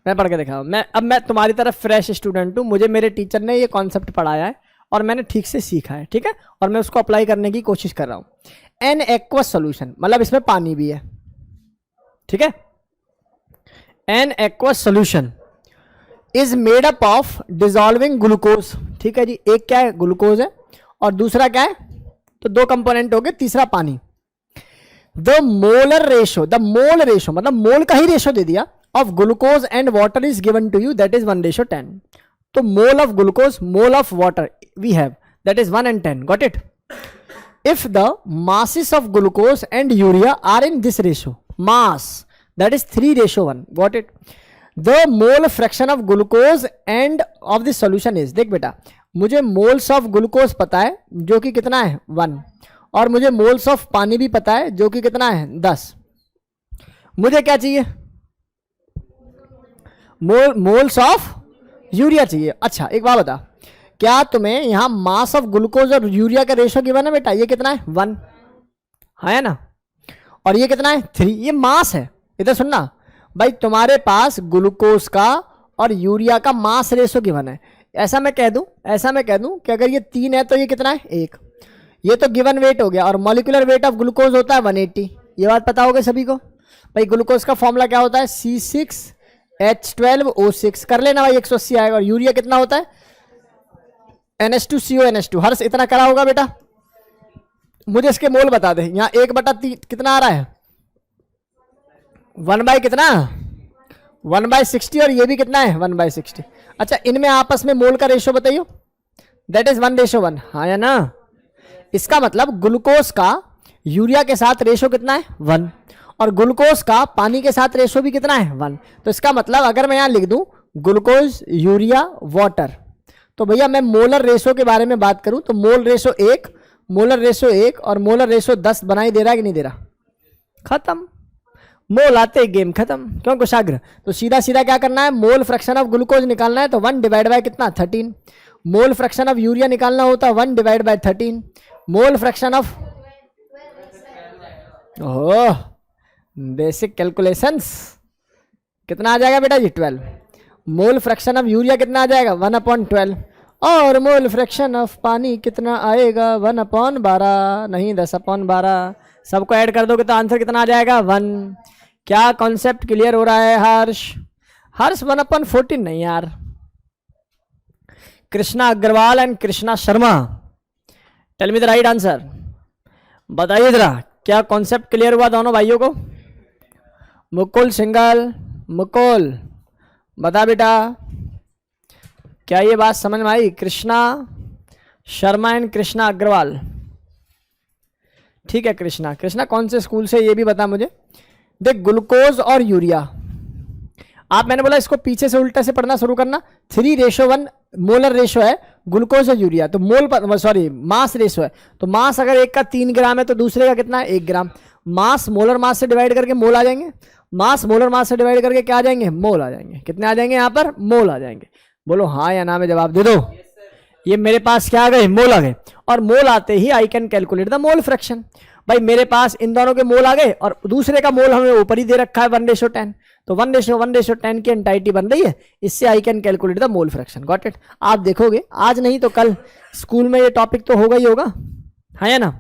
A: मैं पढ़ के दिखा रहा हूँ. मैं तुम्हारी तरफ फ्रेश स्टूडेंट हूँ, मुझे मेरे टीचर ने ये कॉन्सेप्ट पढ़ाया है और मैंने ठीक से सीखा है, ठीक है, और मैं उसको अप्लाई करने की कोशिश कर रहा हूँ. एन एक्वस सोल्यूशन मतलब इसमें पानी भी है, ठीक है. An aqueous solution is made up of dissolving glucose. ठीक है जी, एक क्या है? ग्लूकोज है, और दूसरा क्या है? तो 2 कंपोनेंट हो गए, तीसरा पानी. द मोल रेशो मतलब मोल का ही रेशो दे दिया of glucose and water is given to you, that is 1:10. तो mole of glucose, mole of water we have, that is 1 and 10. Got it? If the masses of glucose and urea are in this ratio, mass, that is 3:1. got it? The mole fraction of glucose and of the solution is. देख बेटा, मुझे moles of glucose पता है जो कि कितना है 1, और मुझे moles of पानी भी पता है जो कि कितना है 10. मुझे क्या चाहिए? moles of यूरिया चाहिए. अच्छा एक बात बता, क्या तुम्हें यहां मास ऑफ ग्लूकोज और यूरिया का रेशो गिवन है बेटा? ये कितना है 1 है ना, और ये कितना है 3. ये मास है. इधर सुनना भाई, तुम्हारे पास ग्लूकोज का और यूरिया का मास रेशो गिवन है. ऐसा मैं कह दूं कि अगर ये 3 है तो ये कितना है 1. ये तो गिवन वेट हो गया, और मॉलिक्यूलर वेट ऑफ ग्लूकोज होता है 180. ये बात पता होगा सभी को भाई. ग्लूकोज का फॉर्मूला क्या होता है? C6H12O6. कर लेना भाई, 180 आएगा. और यूरिया कितना होता है? NH2CO NH2. हर्ष इतना करा होगा बेटा. मुझे इसके मोल बता दे. यहाँ 1/3 कितना आ रहा है? 1 कितना? 1/60. और ये भी कितना है 1/60. अच्छा, इनमें आपस में मोल का रेशो बताइए. That is 1:1. हाँ या ना? इसका मतलब ग्लूकोज का यूरिया के साथ रेशो कितना है 1, और ग्लूकोज का पानी के साथ रेशो भी कितना है 1. तो इसका मतलब अगर मैं यहां लिख दूं ग्लूकोज यूरिया वाटर, तो भैया मैं मोलर रेशो के बारे में बात करूं तो मोल रेशो 1, मोलर रेशो 1 और मोलर रेशो 10 बनाई दे रहा है कि नहीं दे रहा? खत्म. मोल आते गेम खत्म. क्यों कुशाग्र? तो सीधा सीधा क्या करना है? मोल फ्रैक्शन ऑफ ग्लूकोज निकालना है, तो 1 कितना 13. मोल फ्रैक्शन ऑफ यूरिया निकालना होता है 1/13. मोल फ्रैक्शन ऑफ बेसिक कैलकुलेशंस कितना आ जाएगा बेटा जी? 12. मोल फ्रैक्शन ऑफ यूरिया कितना आ जाएगा? 1/12. और मोल फ्रैक्शन ऑफ पानी कितना आएगा? 1/12. नहीं 10/12. सबको ऐड कर दोगे तो आंसर कितना आ जाएगा? 1. क्या कॉन्सेप्ट क्लियर हो रहा है हर्ष? 1/14 नहीं यार, Krishna Agarwal and Krishna Sharma. Tell me the right answer. बताइए जरा, क्या कॉन्सेप्ट क्लियर हुआ दोनों भाइयों को? मुकुल सिंगल, मुकुल बता बेटा, क्या ये बात समझ में आई? कृष्णा शर्मा एंड कृष्णा अग्रवाल। ठीक है कृष्णा, कृष्णा कौन से स्कूल से ये भी बता मुझे। देख ग्लूकोज और यूरिया, आप मैंने बोला इसको पीछे से उल्टा से पढ़ना शुरू करना। 3:1 मोलर रेशो है ग्लूकोज और यूरिया, तो मोल पर सॉरी मास रेशो है। तो मास अगर एक का 3 ग्राम है तो दूसरे का कितना है? 1 ग्राम। मास मोलर मास से डिवाइड करके मोल आ जाएंगे, मास मोलर मास से डिवाइड करके क्या आ जाएंगे? मोल आ जाएंगे। कितने आ जाएंगे यहाँ पर? मोल आ जाएंगे। बोलो हाँ या ना में जवाब दे दो। ये मेरे पास क्या आ गए? मोल आ गए। और मोल आते ही I can calculate the mole fraction. भाई मेरे पास इन दोनों के मोल आ गए और दूसरे का मोल हमें ऊपर ही दे रखा है 1:10, तो 1:1:10 की एंटाइटी बन रही है, इससे आई can calculate the mole fraction. Got it? आप देखोगे आज नहीं तो कल स्कूल में ये टॉपिक तो होगा ही होगा, हाँ या ना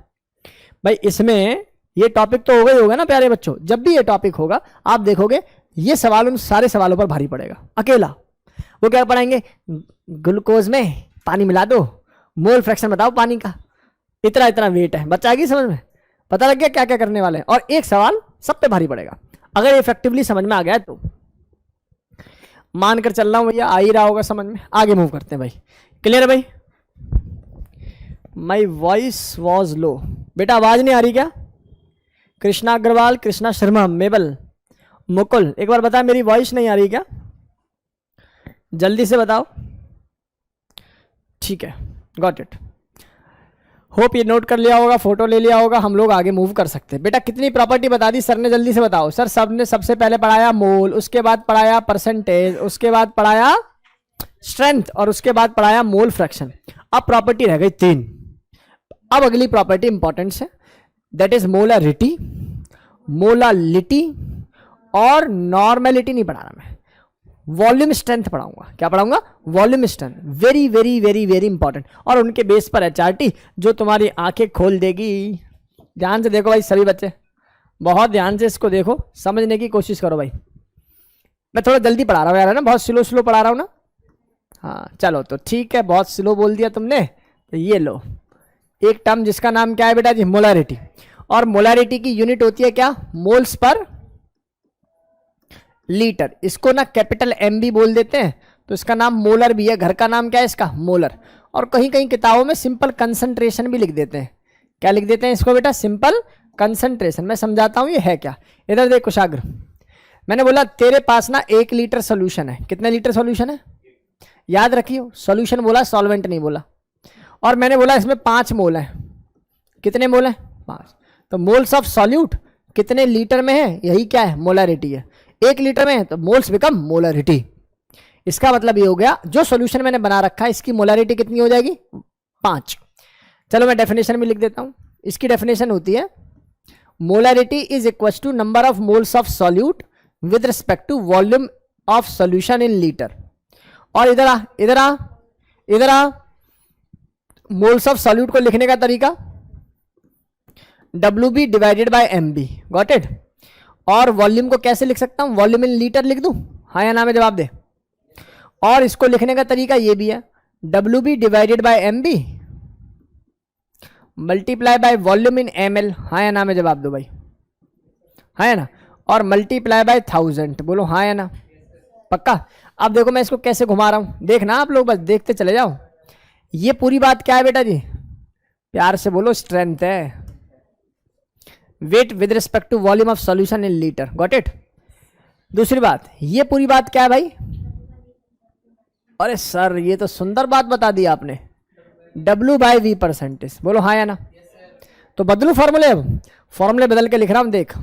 A: भाई? इसमें ये टॉपिक तो होगा ही होगा ना प्यारे बच्चों। जब भी ये टॉपिक होगा आप देखोगे ये सवाल उन सारे सवालों पर भारी पड़ेगा अकेला। वो क्या पढ़ाएंगे? ग्लूकोज में पानी मिला दो, मोल फ्रैक्शन बताओ पानी का, इतना इतना वेट है। बच्चा आएगी समझ में? पता लग गया क्या क्या करने वाले हैं। और एक सवाल सब पे भारी पड़ेगा अगर इफेक्टिवली समझ में आ गया तो। मानकर चल रहा हूं भैया आ ही रहा होगा समझ में। आगे मूव करते हैं भाई। क्लियर है भाई? माई वॉइस वॉज लो। बेटा आवाज नहीं आ रही क्या? कृष्णा अग्रवाल, कृष्णा शर्मा, मेबल, मुकुल, एक बार बता मेरी वॉइस नहीं आ रही क्या? जल्दी से बताओ। ठीक है, गॉट इट। होप ये नोट कर लिया होगा, फोटो ले लिया होगा, हम लोग आगे मूव कर सकते हैं। बेटा कितनी प्रॉपर्टी बता दी सर ने? जल्दी से बताओ। सर सब ने सबसे पहले पढ़ाया मोल, उसके बाद पढ़ाया परसेंटेज, उसके बाद पढ़ाया स्ट्रेंथ और उसके बाद पढ़ाया मोल फ्रैक्शन। अब प्रॉपर्टी रह गई 3। अब अगली प्रॉपर्टी इंपॉर्टेंट है, दैट इज मोलरिटी, मोलालिटी और नॉर्मेलिटी नहीं पढ़ा रहा मैं, वॉल्यूम स्ट्रेंथ पढ़ाऊंगा। क्या पढ़ाऊंगा? Volume strength. Very very very very important. और उनके बेस पर एचआरटी जो तुम्हारी आंखें खोल देगी। ध्यान से देखो भाई सभी बच्चे, बहुत ध्यान से इसको देखो, समझने की कोशिश करो भाई। मैं थोड़ा जल्दी पढ़ा रहा हूँ यार, है ना, बहुत स्लो स्लो पढ़ा रहा हूँ ना। हाँ चलो तो ठीक है, बहुत स्लो बोल दिया तुमने तो ये लो एक टर्म जिसका नाम क्या है बेटा जी? मोलारिटी। और मोलारिटी की यूनिट होती है क्या? Moles per litre. इसको ना कैपिटल एम भी बोल देते हैं, तो इसका नाम मोलर भी है। घर का नाम क्या है इसका? मोलर। और कहीं कहीं किताबों में सिंपल कंसंट्रेशन भी लिख देते हैं। क्या लिख देते हैं इसको बेटा? Simple concentration. मैं समझाता हूं ये है क्या। इधर देख कुशाग्र, मैंने बोला तेरे पास ना 1 लीटर सोल्यूशन है। कितने लीटर सोल्यूशन है? याद रखियो, सोल्यूशन बोला, सॉल्वेंट नहीं बोला। और मैंने बोला इसमें 5 मोल है। कितने मोल है? 5। तो मोल्स ऑफ सॉल्यूट कितने लीटर में है? यही क्या है? मोलारिटी है। 1 लीटर में है तो मोल्स बिकम मोलरिटी। इसका मतलब ये हो गया जो सॉल्यूशन मैंने बना रखा है इसकी मोलरिटी कितनी हो जाएगी? 5। चलो मैं डेफिनेशन भी लिख देता हूं। इसकी डेफिनेशन होती है molarity is equal to number of moles of solute with respect to volume of solution in litre. और इधर आ इधर आ इधर आ, मोल्स ऑफ सॉल्यूट को लिखने का तरीका WB divided by MB। Got it? और वॉल्यूम को कैसे लिख सकता हूं? वॉल्यूम इन लीटर लिख दूं? हाँ या ना में जवाब दे। और इसको लिखने का तरीका ये भी है, WB divided by MB multiply by volume in ML। हाँ या ना में जवाब दो भाई, हाँ या ना। और मल्टीप्लाई बाय 1000। बोलो हाँ या ना, पक्का? अब देखो मैं इसको कैसे घुमा रहा हूं, देखना आप लोग, बस देखते चले जाओ। ये पूरी बात क्या है बेटा जी? प्यार से बोलो, स्ट्रेंथ है। Weight with respect to volume of solution in litre. Got it? दूसरी बात, ये पूरी बात क्या है भाई? अरे सर ये तो सुंदर बात बता दी आपने, W/V परसेंटेज। बोलो हाँ या ना। तो बदलू फॉर्मूले, अब फॉर्मूले बदल के लिख रहा हूं, देख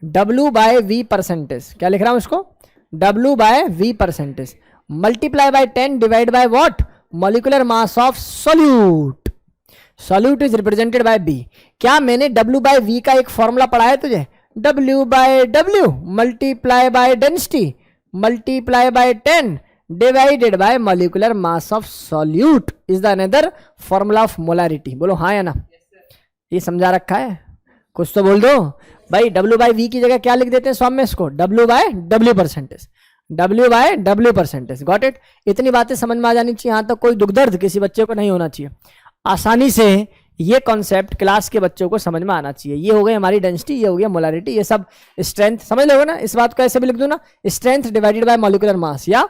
A: W/V परसेंटेज। क्या लिख रहा हूं इसको? W/V percentage multiply by 10 divide by what? Molecular mass of solute. Solute is represented bye B। क्या मैंने W/V का एक फॉर्मूला पढ़ाया तुझे? W/W multiply by density multiply bye 10 divided by molecular mass of solute is the another formula of molarity. बोलो हाँ या ना। ये समझा रखा है, कुछ तो बोल दो भाई। W/V की जगह क्या लिख देते हैं स्वामी? इसको W/W percentage. W/W percentage. Got it? इतनी बातें समझ में आ जानी चाहिए, यहाँ तक कोई दुख दर्द किसी बच्चे को नहीं होना चाहिए। आसानी से ये कॉन्सेप्ट क्लास के बच्चों को समझ में आना चाहिए। ये हो गई हमारी डेंसिटी, ये हो गया मोलारिटी, ये सब स्ट्रेंथ समझ लोगे ना। इस बात को ऐसे भी लिख दो ना, स्ट्रेंथ डिवाइडेड बाय मॉलिक्यूलर मास, या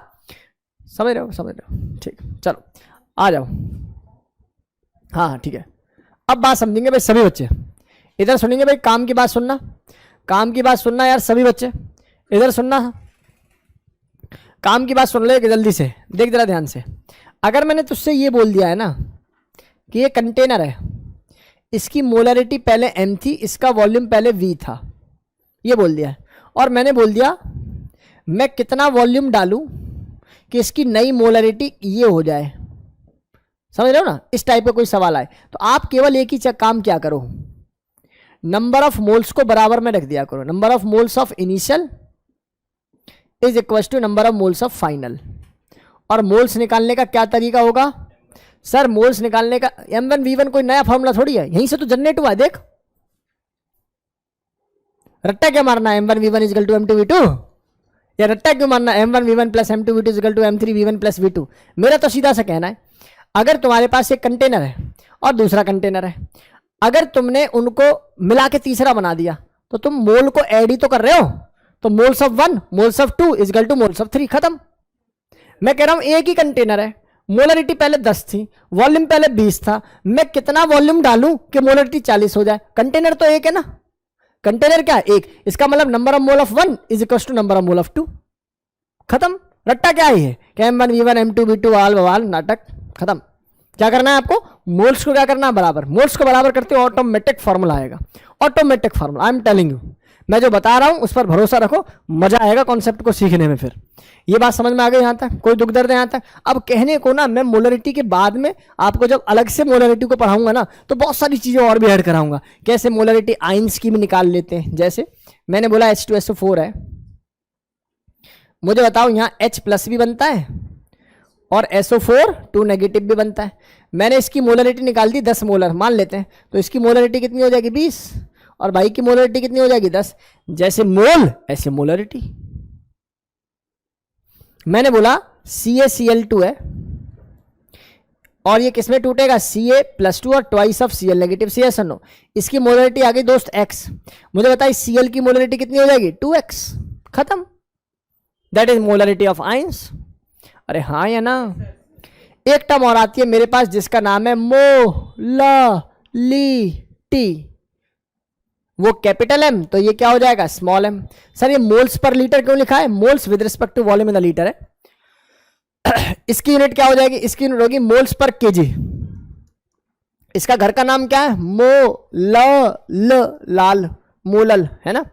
A: समझ रहे हो? समझ रहे हो? ठीक, चलो आ जाओ। हाँ ठीक है, अब बात समझेंगे भाई सभी बच्चे। इधर सुनेंगे भाई, काम की बात सुनना, काम की बात सुनना यार सभी बच्चे, इधर सुनना, काम की बात सुन ले जल्दी से, देख जरा ध्यान से। अगर मैंने तुझसे ये बोल दिया है ना कि ये कंटेनर है, इसकी मोलरिटी पहले m थी, इसका वॉल्यूम पहले v था, ये बोल दिया है, और मैंने बोल दिया मैं कितना वॉल्यूम डालूं कि इसकी नई मोलरिटी ये हो जाए, समझ रहे हो ना? इस टाइप का कोई सवाल आए तो आप केवल एक ही काम क्या करो, नंबर ऑफ मोल्स को बराबर में रख दिया करो। Number of moles of initial is equal to number of moles of final. और मोल्स निकालने का क्या तरीका होगा सर? मोल्स निकालने का M1V1 कोई नया फॉर्मूला थोड़ी है, यहीं से तो जनरेट हुआ है। देख रट्टा क्या मारना, M1V1 is equal to M2V2, या रट्टा क्यों मारना M1V1 plus M2V2 is equal to M3V1 plus V2? मेरा तो सीधा सा कहना है, अगर तुम्हारे पास एक कंटेनर है और दूसरा कंटेनर है, अगर तुमने उनको मिला के तीसरा बना दिया तो तुम मोल को ऐड ही तो कर रहे हो। तो moles of 1 moles of 2 is equal two moles of 3, खत्म। मैं कह रहा हूं एक ही कंटेनर है, मोलरिटी पहले 10 थी, वॉल्यूम पहले 20 था, मैं कितना वॉल्यूम डालूं कि मोलरिटी 40 हो जाए? कंटेनर तो एक है ना, कंटेनर क्या है? एक। इसका मतलब number of mole of 1 is equal to number of mole of 2, खत्म। रट्टा क्या है? कि M1V1 M2V2 आल बवाल नाटक, खत्म। क्या करना है आपको? मोल्स को क्या करना है? बराबर। मोल्स को बराबर करते हो ऑटोमेटिक फॉर्मूला आएगा, automatic formula. I am telling you, मैं जो बता रहा हूं उस पर भरोसा रखो, मजा आएगा कॉन्सेप्ट को सीखने में। फिर ये बात समझ में आ गई? यहां तक कोई दुख दर्द है? यहां तक अब कहने को ना, मैं मोलरिटी के बाद में आपको जब अलग से मोलरिटी को पढ़ाऊंगा ना तो बहुत सारी चीजें और भी ऐड कराऊंगा। कैसे मोलरिटी आइंस की भी निकाल लेते हैं, जैसे मैंने बोला H2SO4 है, मुझे बताओ यहाँ H प्लस भी बनता है और SO4 2 नेगेटिव भी बनता है। मैंने इसकी मोलरिटी निकाल दी 10 मोलर मान लेते हैं, तो इसकी मोलरिटी कितनी हो जाएगी? 20, और भाई की मोलरिटी कितनी हो जाएगी? 10। जैसे मोल ऐसे मोलरिटी। मैंने बोला CaCl2 है और ये किसमें टूटेगा? Ca+2 और twice of Cl negative, CS no. इसकी मोलरिटी आ गई दोस्त X, मुझे बताइए Cl की मोलरिटी कितनी हो जाएगी? 2x, खत्म। That is molarity of ions. अरे हाँ या ना? एक टर्म और आती है मेरे पास जिसका नाम है मोललिटी, वो कैपिटल M, तो ये क्या हो जाएगा? Small m। सर ये मोल्स पर लीटर क्यों लिखा है? Moles with respect to volume in the litre है। इसकी यूनिट क्या हो जाएगी? इसकी यूनिट होगी मोल्स पर केजी। इसका घर का नाम क्या है? लाल मोलल है ना?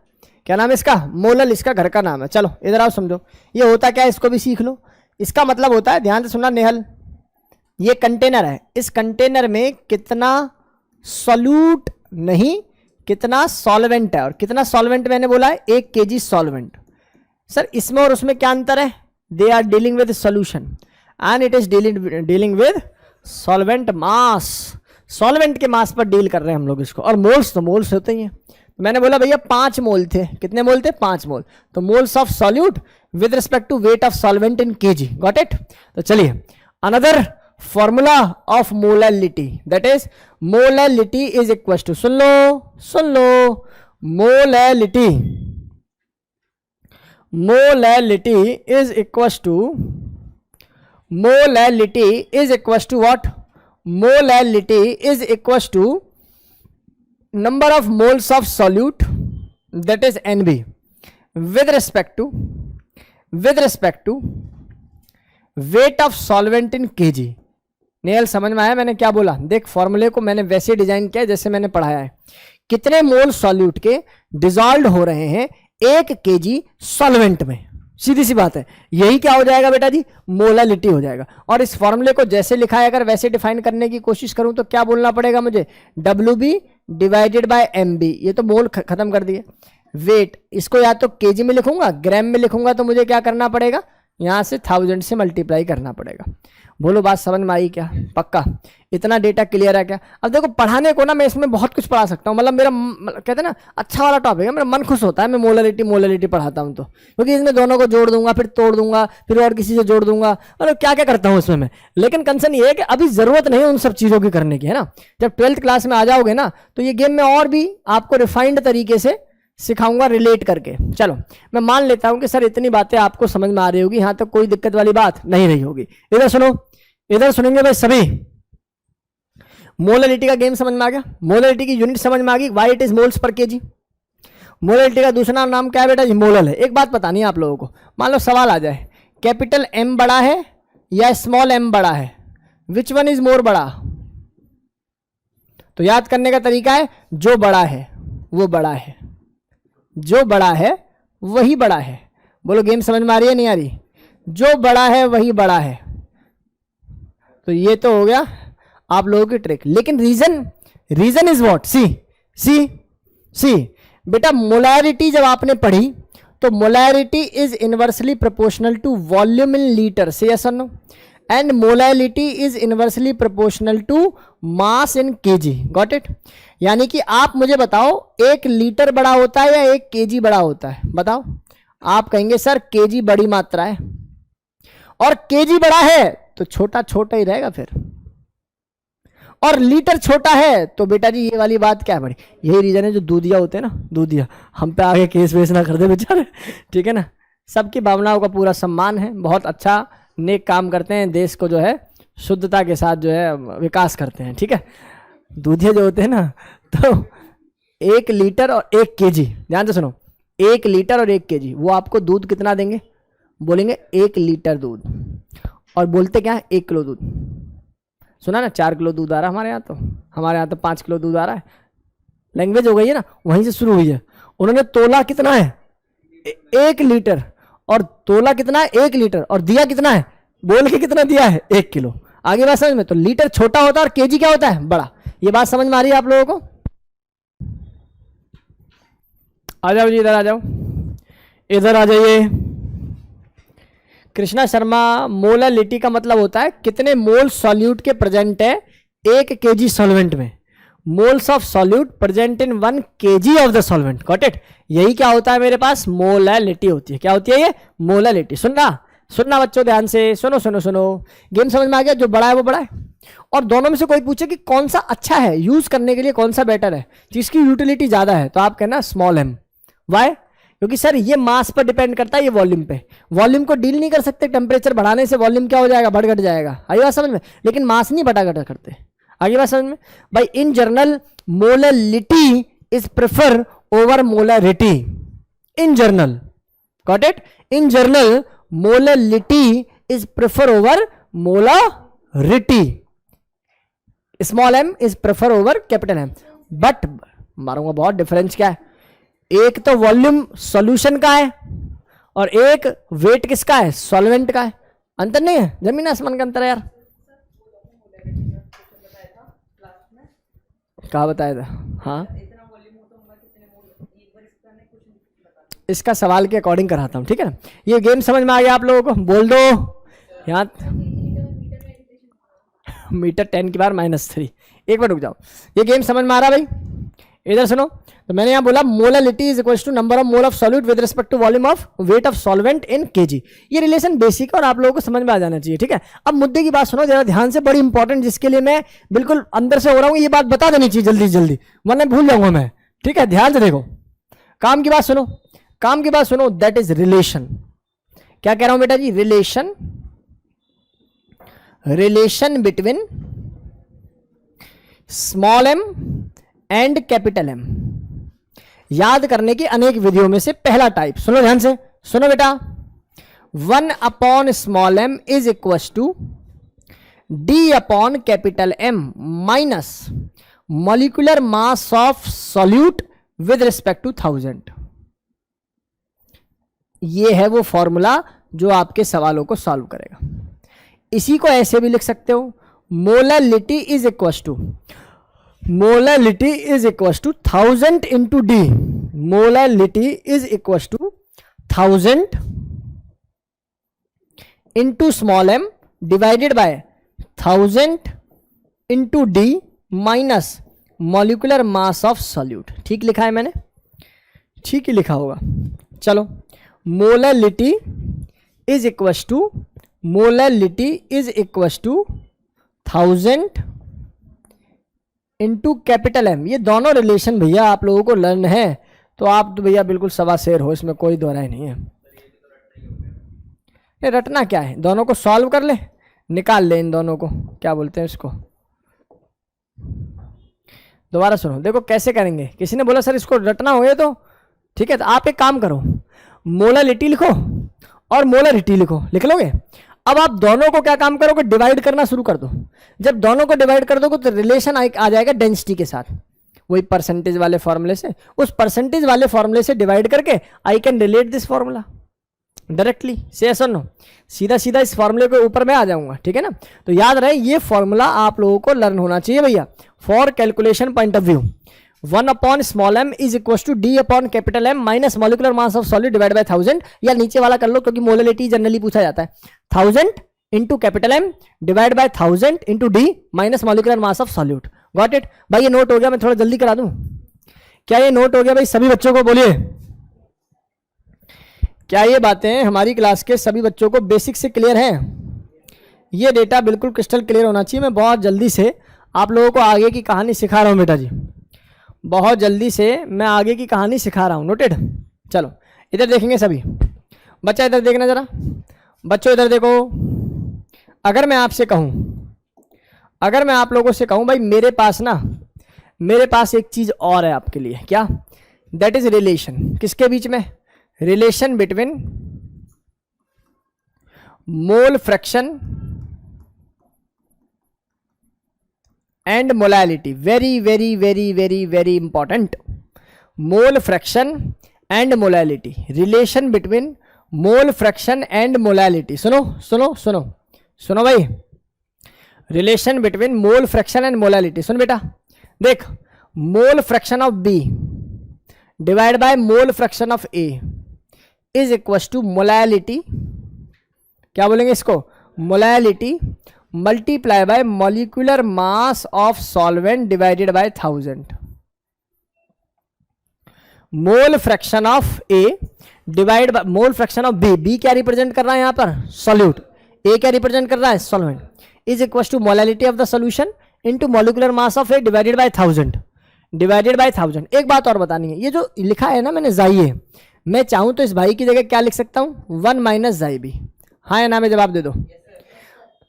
A: क्या नाम है इसका? मोलल इसका घर का नाम है। चलो इधर आओ समझो ये होता क्या है, इसको भी सीख लो। इसका मतलब होता है, ध्यान से सुनना नेहल, ये कंटेनर है, इस कंटेनर में कितना सॉल्यूट नहीं कितना सॉल्वेंट है। और कितना सॉल्वेंट मैंने बोला है? 1 kg सॉल्वेंट। सर इसमें और उसमें क्या अंतर है? They are dealing with solution and it is dealing with solvent mass. Solvent के मास पर डील कर रहे हैं हम लोग इसको। और मोल्स तो मोल्स होते ही हैं। तो मैंने बोला भैया 5 मोल थे, कितने मोल थे? 5 मोल। तो moles of solute with respect to weight of solvent in KG. Got it? तो चलिए another formula of molality, that is molality is equal to, सुन लो, molality is equal to what? Molality is equal to number of moles of solute, that is NB, with respect to weight of solvent in kg। Nail समझ में आया मैंने क्या बोला? देख फॉर्मूले को मैंने वैसे डिजाइन किया जैसे मैंने पढ़ाया है। कितने मोल सॉल्यूट के डिजॉल्व हो रहे हैं 1 kg सॉल्वेंट में, सीधी सी बात है। यही क्या हो जाएगा बेटा जी? मोलैलिटी हो जाएगा। और इस फॉर्मूले को जैसे लिखा है अगर वैसे डिफाइन करने की कोशिश करूं तो क्या बोलना पड़ेगा मुझे? WB divided by MB। ये तो मोल खत्म कर दिए। वेट इसको या तो केजी में लिखूंगा, ग्राम में लिखूंगा, तो मुझे क्या करना पड़ेगा? यहाँ से 1000 से मल्टीप्लाई करना पड़ेगा। बोलो बात समझ में आई क्या? पक्का इतना डेटा क्लियर है क्या? अब देखो पढ़ाने को ना मैं इसमें बहुत कुछ पढ़ा सकता हूँ, मतलब मेरा कहते हैं ना अच्छा वाला टॉपिक है, मेरा मन खुश होता है मैं मोलरिटी पढ़ाता हूँ तो, क्योंकि इसमें दोनों को जोड़ दूंगा, फिर तोड़ दूंगा, फिर और किसी से जोड़ दूंगा, मतलब क्या क्या करता हूँ उसमें मैं। लेकिन कंसर्न ये है कि अभी जरूरत नहीं है उन सब चीज़ों की करने की, है ना। जब 12th क्लास में आ जाओगे ना तो ये गेम में और भी आपको रिफाइंड तरीके से सिखाऊंगा रिलेट करके। चलो मैं मान लेता हूं कि सर इतनी बातें आपको समझ में आ रही होगी, यहां तक कोई दिक्कत वाली बात नहीं रही होगी। इधर सुनो, इधर सुनेंगे भाई सभी। मोलरिटी का गेम समझ में आ गया, मोलरिटी की यूनिट समझ में आ गई, why it is moles per KG. Molarity का दूसरा नाम क्या है बेटा जी? मोलल है। एक बात बतानी है आप लोगों को, मान लो सवाल आ जाए कैपिटल एम बड़ा है या स्मॉल एम बड़ा है, विच वन इज मोर बड़ा? तो याद करने का तरीका है जो बड़ा है वो बड़ा है, जो बड़ा है वही बड़ा है। बोलो गेम समझ में आ रही है नहीं आ रही? जो बड़ा है वही बड़ा है। तो ये तो हो गया आप लोगों की ट्रिक। लेकिन रीजन इज व्हाट? सी बेटा, मोलैरिटी जब आपने पढ़ी तो molarity is inversely proportional to volume in litre, say yes और no, and molality is inversely proportional to mass in KG. Got it? यानी कि आप मुझे बताओ 1 लीटर बड़ा होता है या 1 केजी बड़ा होता है? बताओ। आप कहेंगे सर केजी बड़ी मात्रा है, और केजी बड़ा है तो छोटा छोटा ही रहेगा फिर, और लीटर छोटा है तो बेटा जी ये वाली बात क्या बड़ी? यही रीजन है जो दूधिया होते हैं ना, दूधिया, हम पे आगे केस वेस ना कर दे बेचारे, ठीक है ना। सबकी भावनाओं का पूरा सम्मान है, बहुत अच्छा नेक काम करते हैं, देश को जो है शुद्धता के साथ जो है विकास करते हैं, ठीक है। दूधिया जो होते हैं ना, तो 1 लीटर और 1 केजी, ध्यान से सुनो, 1 लीटर और 1 केजी, वो आपको दूध कितना देंगे? बोलेंगे 1 लीटर दूध, और बोलते क्या? 1 किलो दूध। सुना ना, 4 किलो दूध आ रहा है हमारे यहाँ तो 5 किलो दूध आ रहा है। लैंग्वेज हो गई है ना, वहीं से शुरू हुई है। उन्होंने तोला कितना है? 1 लीटर, और तोला कितना है? 1 लीटर, और दिया कितना है? बोल के कितना दिया है? 1 किलो। आगे बात समझ में? तो लीटर छोटा होता है और केजी क्या होता है? बड़ा। ये बात समझ में आ रही है आप लोगों को? आ जाओ जी, इधर आ जाओ, इधर आ जाइए। कृष्णा शर्मा, मोलरिटी का मतलब होता है कितने मोल सॉल्यूट के प्रेजेंट है 1 केजी सॉल्वेंट में। Moles of solute present in 1 KG of the solvent. Got it? यही क्या होता है मेरे पास? मोलरिटी होती है। क्या होती है ये? मोलरिटी। सुनना बच्चों ध्यान से, सुनो। गेम समझ में आ गया? जो बड़ा है वो बड़ा है, और दोनों में से कोई पूछे कि कौन सा अच्छा है यूज करने के लिए, कौन सा बेटर है, जिसकी यूटिलिटी ज्यादा है, तो आप कहना स्मॉल एम। वाई? क्योंकि सर ये मास पर डिपेंड करता है, ये वॉल्यूम पे। वॉल्यूम को डील नहीं कर सकते, टेम्परेचर बढ़ाने से वॉल्यूम क्या हो जाएगा? बढ़ घट जाएगा। आई बात समझ में? लेकिन मास नहीं बढ़ा घट करते। आगे बात समझ में भाई? In general molarity is prefer over molarity. In general, got it? In general molarity is prefer over molarity. Small M is prefer over capital M. But मारूंगा बहुत, डिफरेंस क्या है? एक तो वॉल्यूम सॉल्यूशन का है, और एक वेट किसका है? सॉल्वेंट का है। अंतर नहीं है, जमीन आसमान का अंतर है यार। कहा बताया था? हाँ, इसका सवाल के अकॉर्डिंग कराता हूँ, ठीक है ना। ये गेम समझ में आ गया आप लोगों को? बोल दो यहाँ। मीटर 10 की बार -3। एक बार रुक जाओ, ये गेम समझ में आ रहा भाई? इधर सुनो, तो मैंने यहाँ बोला molarity is equal to number of mole of solute with respect to volume of weight of solvent in KG. ये रिलेशन बेसिक है और आप लोगों को समझ में आ जाना चाहिए, ठीक है। अब मुद्दे की बात सुनो जरा ध्यान से, बड़ी इंपॉर्टेंट, जिसके लिए मैं बिल्कुल अंदर से हो रहा हूँ, ये बात बता देनी चाहिए जल्दी जल्दी, वरना भूल जाऊंगा मैं, ठीक है। ध्यान से देखो, काम की बात सुनो, काम की बात सुनो, दैट इज रिलेशन। क्या कह रहा हूं बेटा जी? Relation between small m and capital M. याद करने की अनेक विधियों में से पहला टाइप, सुनो ध्यान से, सुनो बेटा। 1 upon small M is equal to D upon capital M minus molecular mass of solute with respect to 1000। ये है वो फॉर्मूला जो आपके सवालों को सॉल्व करेगा। इसी को ऐसे भी लिख सकते हो, molarity is equal to 1000 into D. Molarity is equal to 1000 into small m divided by 1000 into D minus molecular mass of solute. ठीक लिखा है मैंने? ठीक ही लिखा होगा। चलो, molality is equals to 1000 into capital M। ये दोनों रिलेशन भैया आप लोगों को लर्न है, तो आप तो भैया बिल्कुल सवा शेर हो, इसमें कोई दोहराई नहीं है। ये रटना क्या है, दोनों को सॉल्व कर ले, निकाल ले इन दोनों को, क्या बोलते हैं इसको। दोबारा सुनो, देखो कैसे करेंगे। किसी ने बोला सर इसको रटना हो गया, तो ठीक है, तो आप एक काम करो, मोलैलिटी लिखो और मोलरिटी लिखो, लिख लोगे। अब आप दोनों को क्या काम करोगे, डिवाइड करना शुरू कर दो। जब दोनों को डिवाइड कर दोगे तो रिलेशन आ जाएगा डेंसिटी के साथ, वही परसेंटेज वाले फॉर्मूले से। उस परसेंटेज वाले फॉर्मूले से डिवाइड करके I can relate this formula directly. से ऐसा नो, सीधा सीधा इस फॉर्मूले के ऊपर मैं आ जाऊंगा, ठीक है ना। तो याद रहे ये फॉर्मूला आप लोगों को लर्न होना चाहिए भैया, for calculation point of view. 1/m is equal to D/M minus molecular mass of solid divide by 1000, या नीचे वाला कर लो क्योंकि मोलैलिटी जनरली पूछा जाता है। 1000 into M divide by 1000 into D minus molecular mass of solute. Got it भाई? ये नोट हो गया? मैं थोड़ा जल्दी करा दूं, क्या ये नोट हो गया भाई सभी बच्चों को? बोलिए, क्या ये बातें हमारी क्लास के सभी बच्चों को बेसिक से क्लियर हैं? ये डेटा बिल्कुल क्रिस्टल क्लियर होना चाहिए। मैं बहुत जल्दी से आप लोगों को आगे की कहानी सिखा रहा हूं बेटा जी, बहुत जल्दी से मैं आगे की कहानी सिखा रहा हूं। नोटेड? चलो इधर देखेंगे सभी बच्चा, इधर देखना जरा बच्चों, इधर देखो। अगर मैं आपसे कहूं, अगर मैं आप लोगों से कहूं भाई मेरे पास एक चीज और है आपके लिए, क्या? That is relation. किसके बीच में? Relation between mole fraction and molality. Very very very very very important. Mole fraction and molality, relation between mole fraction and molality. सुनो सुनो सुनो सुनो भाई, relation between mole fraction and molality. सुन बेटा, देख, mole fraction of B divide by mole fraction of A is equal to molality, क्या बोलेंगे इसको? Molality multiply by molecular mass of solvent divided by 1000। Mole fraction of A divide by mole fraction of B, B क्या represent कर रहा है यहां पर? Solute. A क्या रिप्रेजेंट कर रहा है? Solvent. Is equal to molality of the solution into molecular mass of A divided by 1000, divided by 1000। एक बात और बतानी है, ये जो लिखा है ना मैंने जाइए, मैं चाहूं तो इस भाई की जगह क्या लिख सकता हूं? 1 माइनस जाई B। हाँ या ना में जवाब दे दो।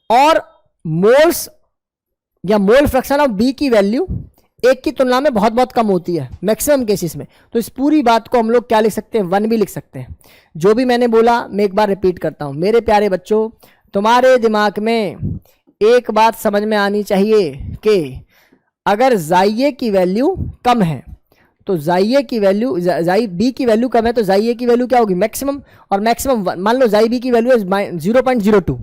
A: और मोल्स या मोल फ्रैक्शन ऑफ B की वैल्यू एक की तुलना में बहुत बहुत कम होती है मैक्सिमम केसेस में, तो इस पूरी बात को हम लोग क्या लिख सकते हैं? 1 भी लिख सकते हैं। जो भी मैंने बोला मैं एक बार रिपीट करता हूं। मेरे प्यारे बच्चों, तुम्हारे दिमाग में एक बात समझ में आनी चाहिए कि अगर जाइए की वैल्यू कम है तो जाइए की वैल्यू, जाई B की वैल्यू कम है तो जाइए की वैल्यू क्या होगी? मैक्सिमम। और मैक्सिमम मान लो जाई B की वैल्यू 0.02,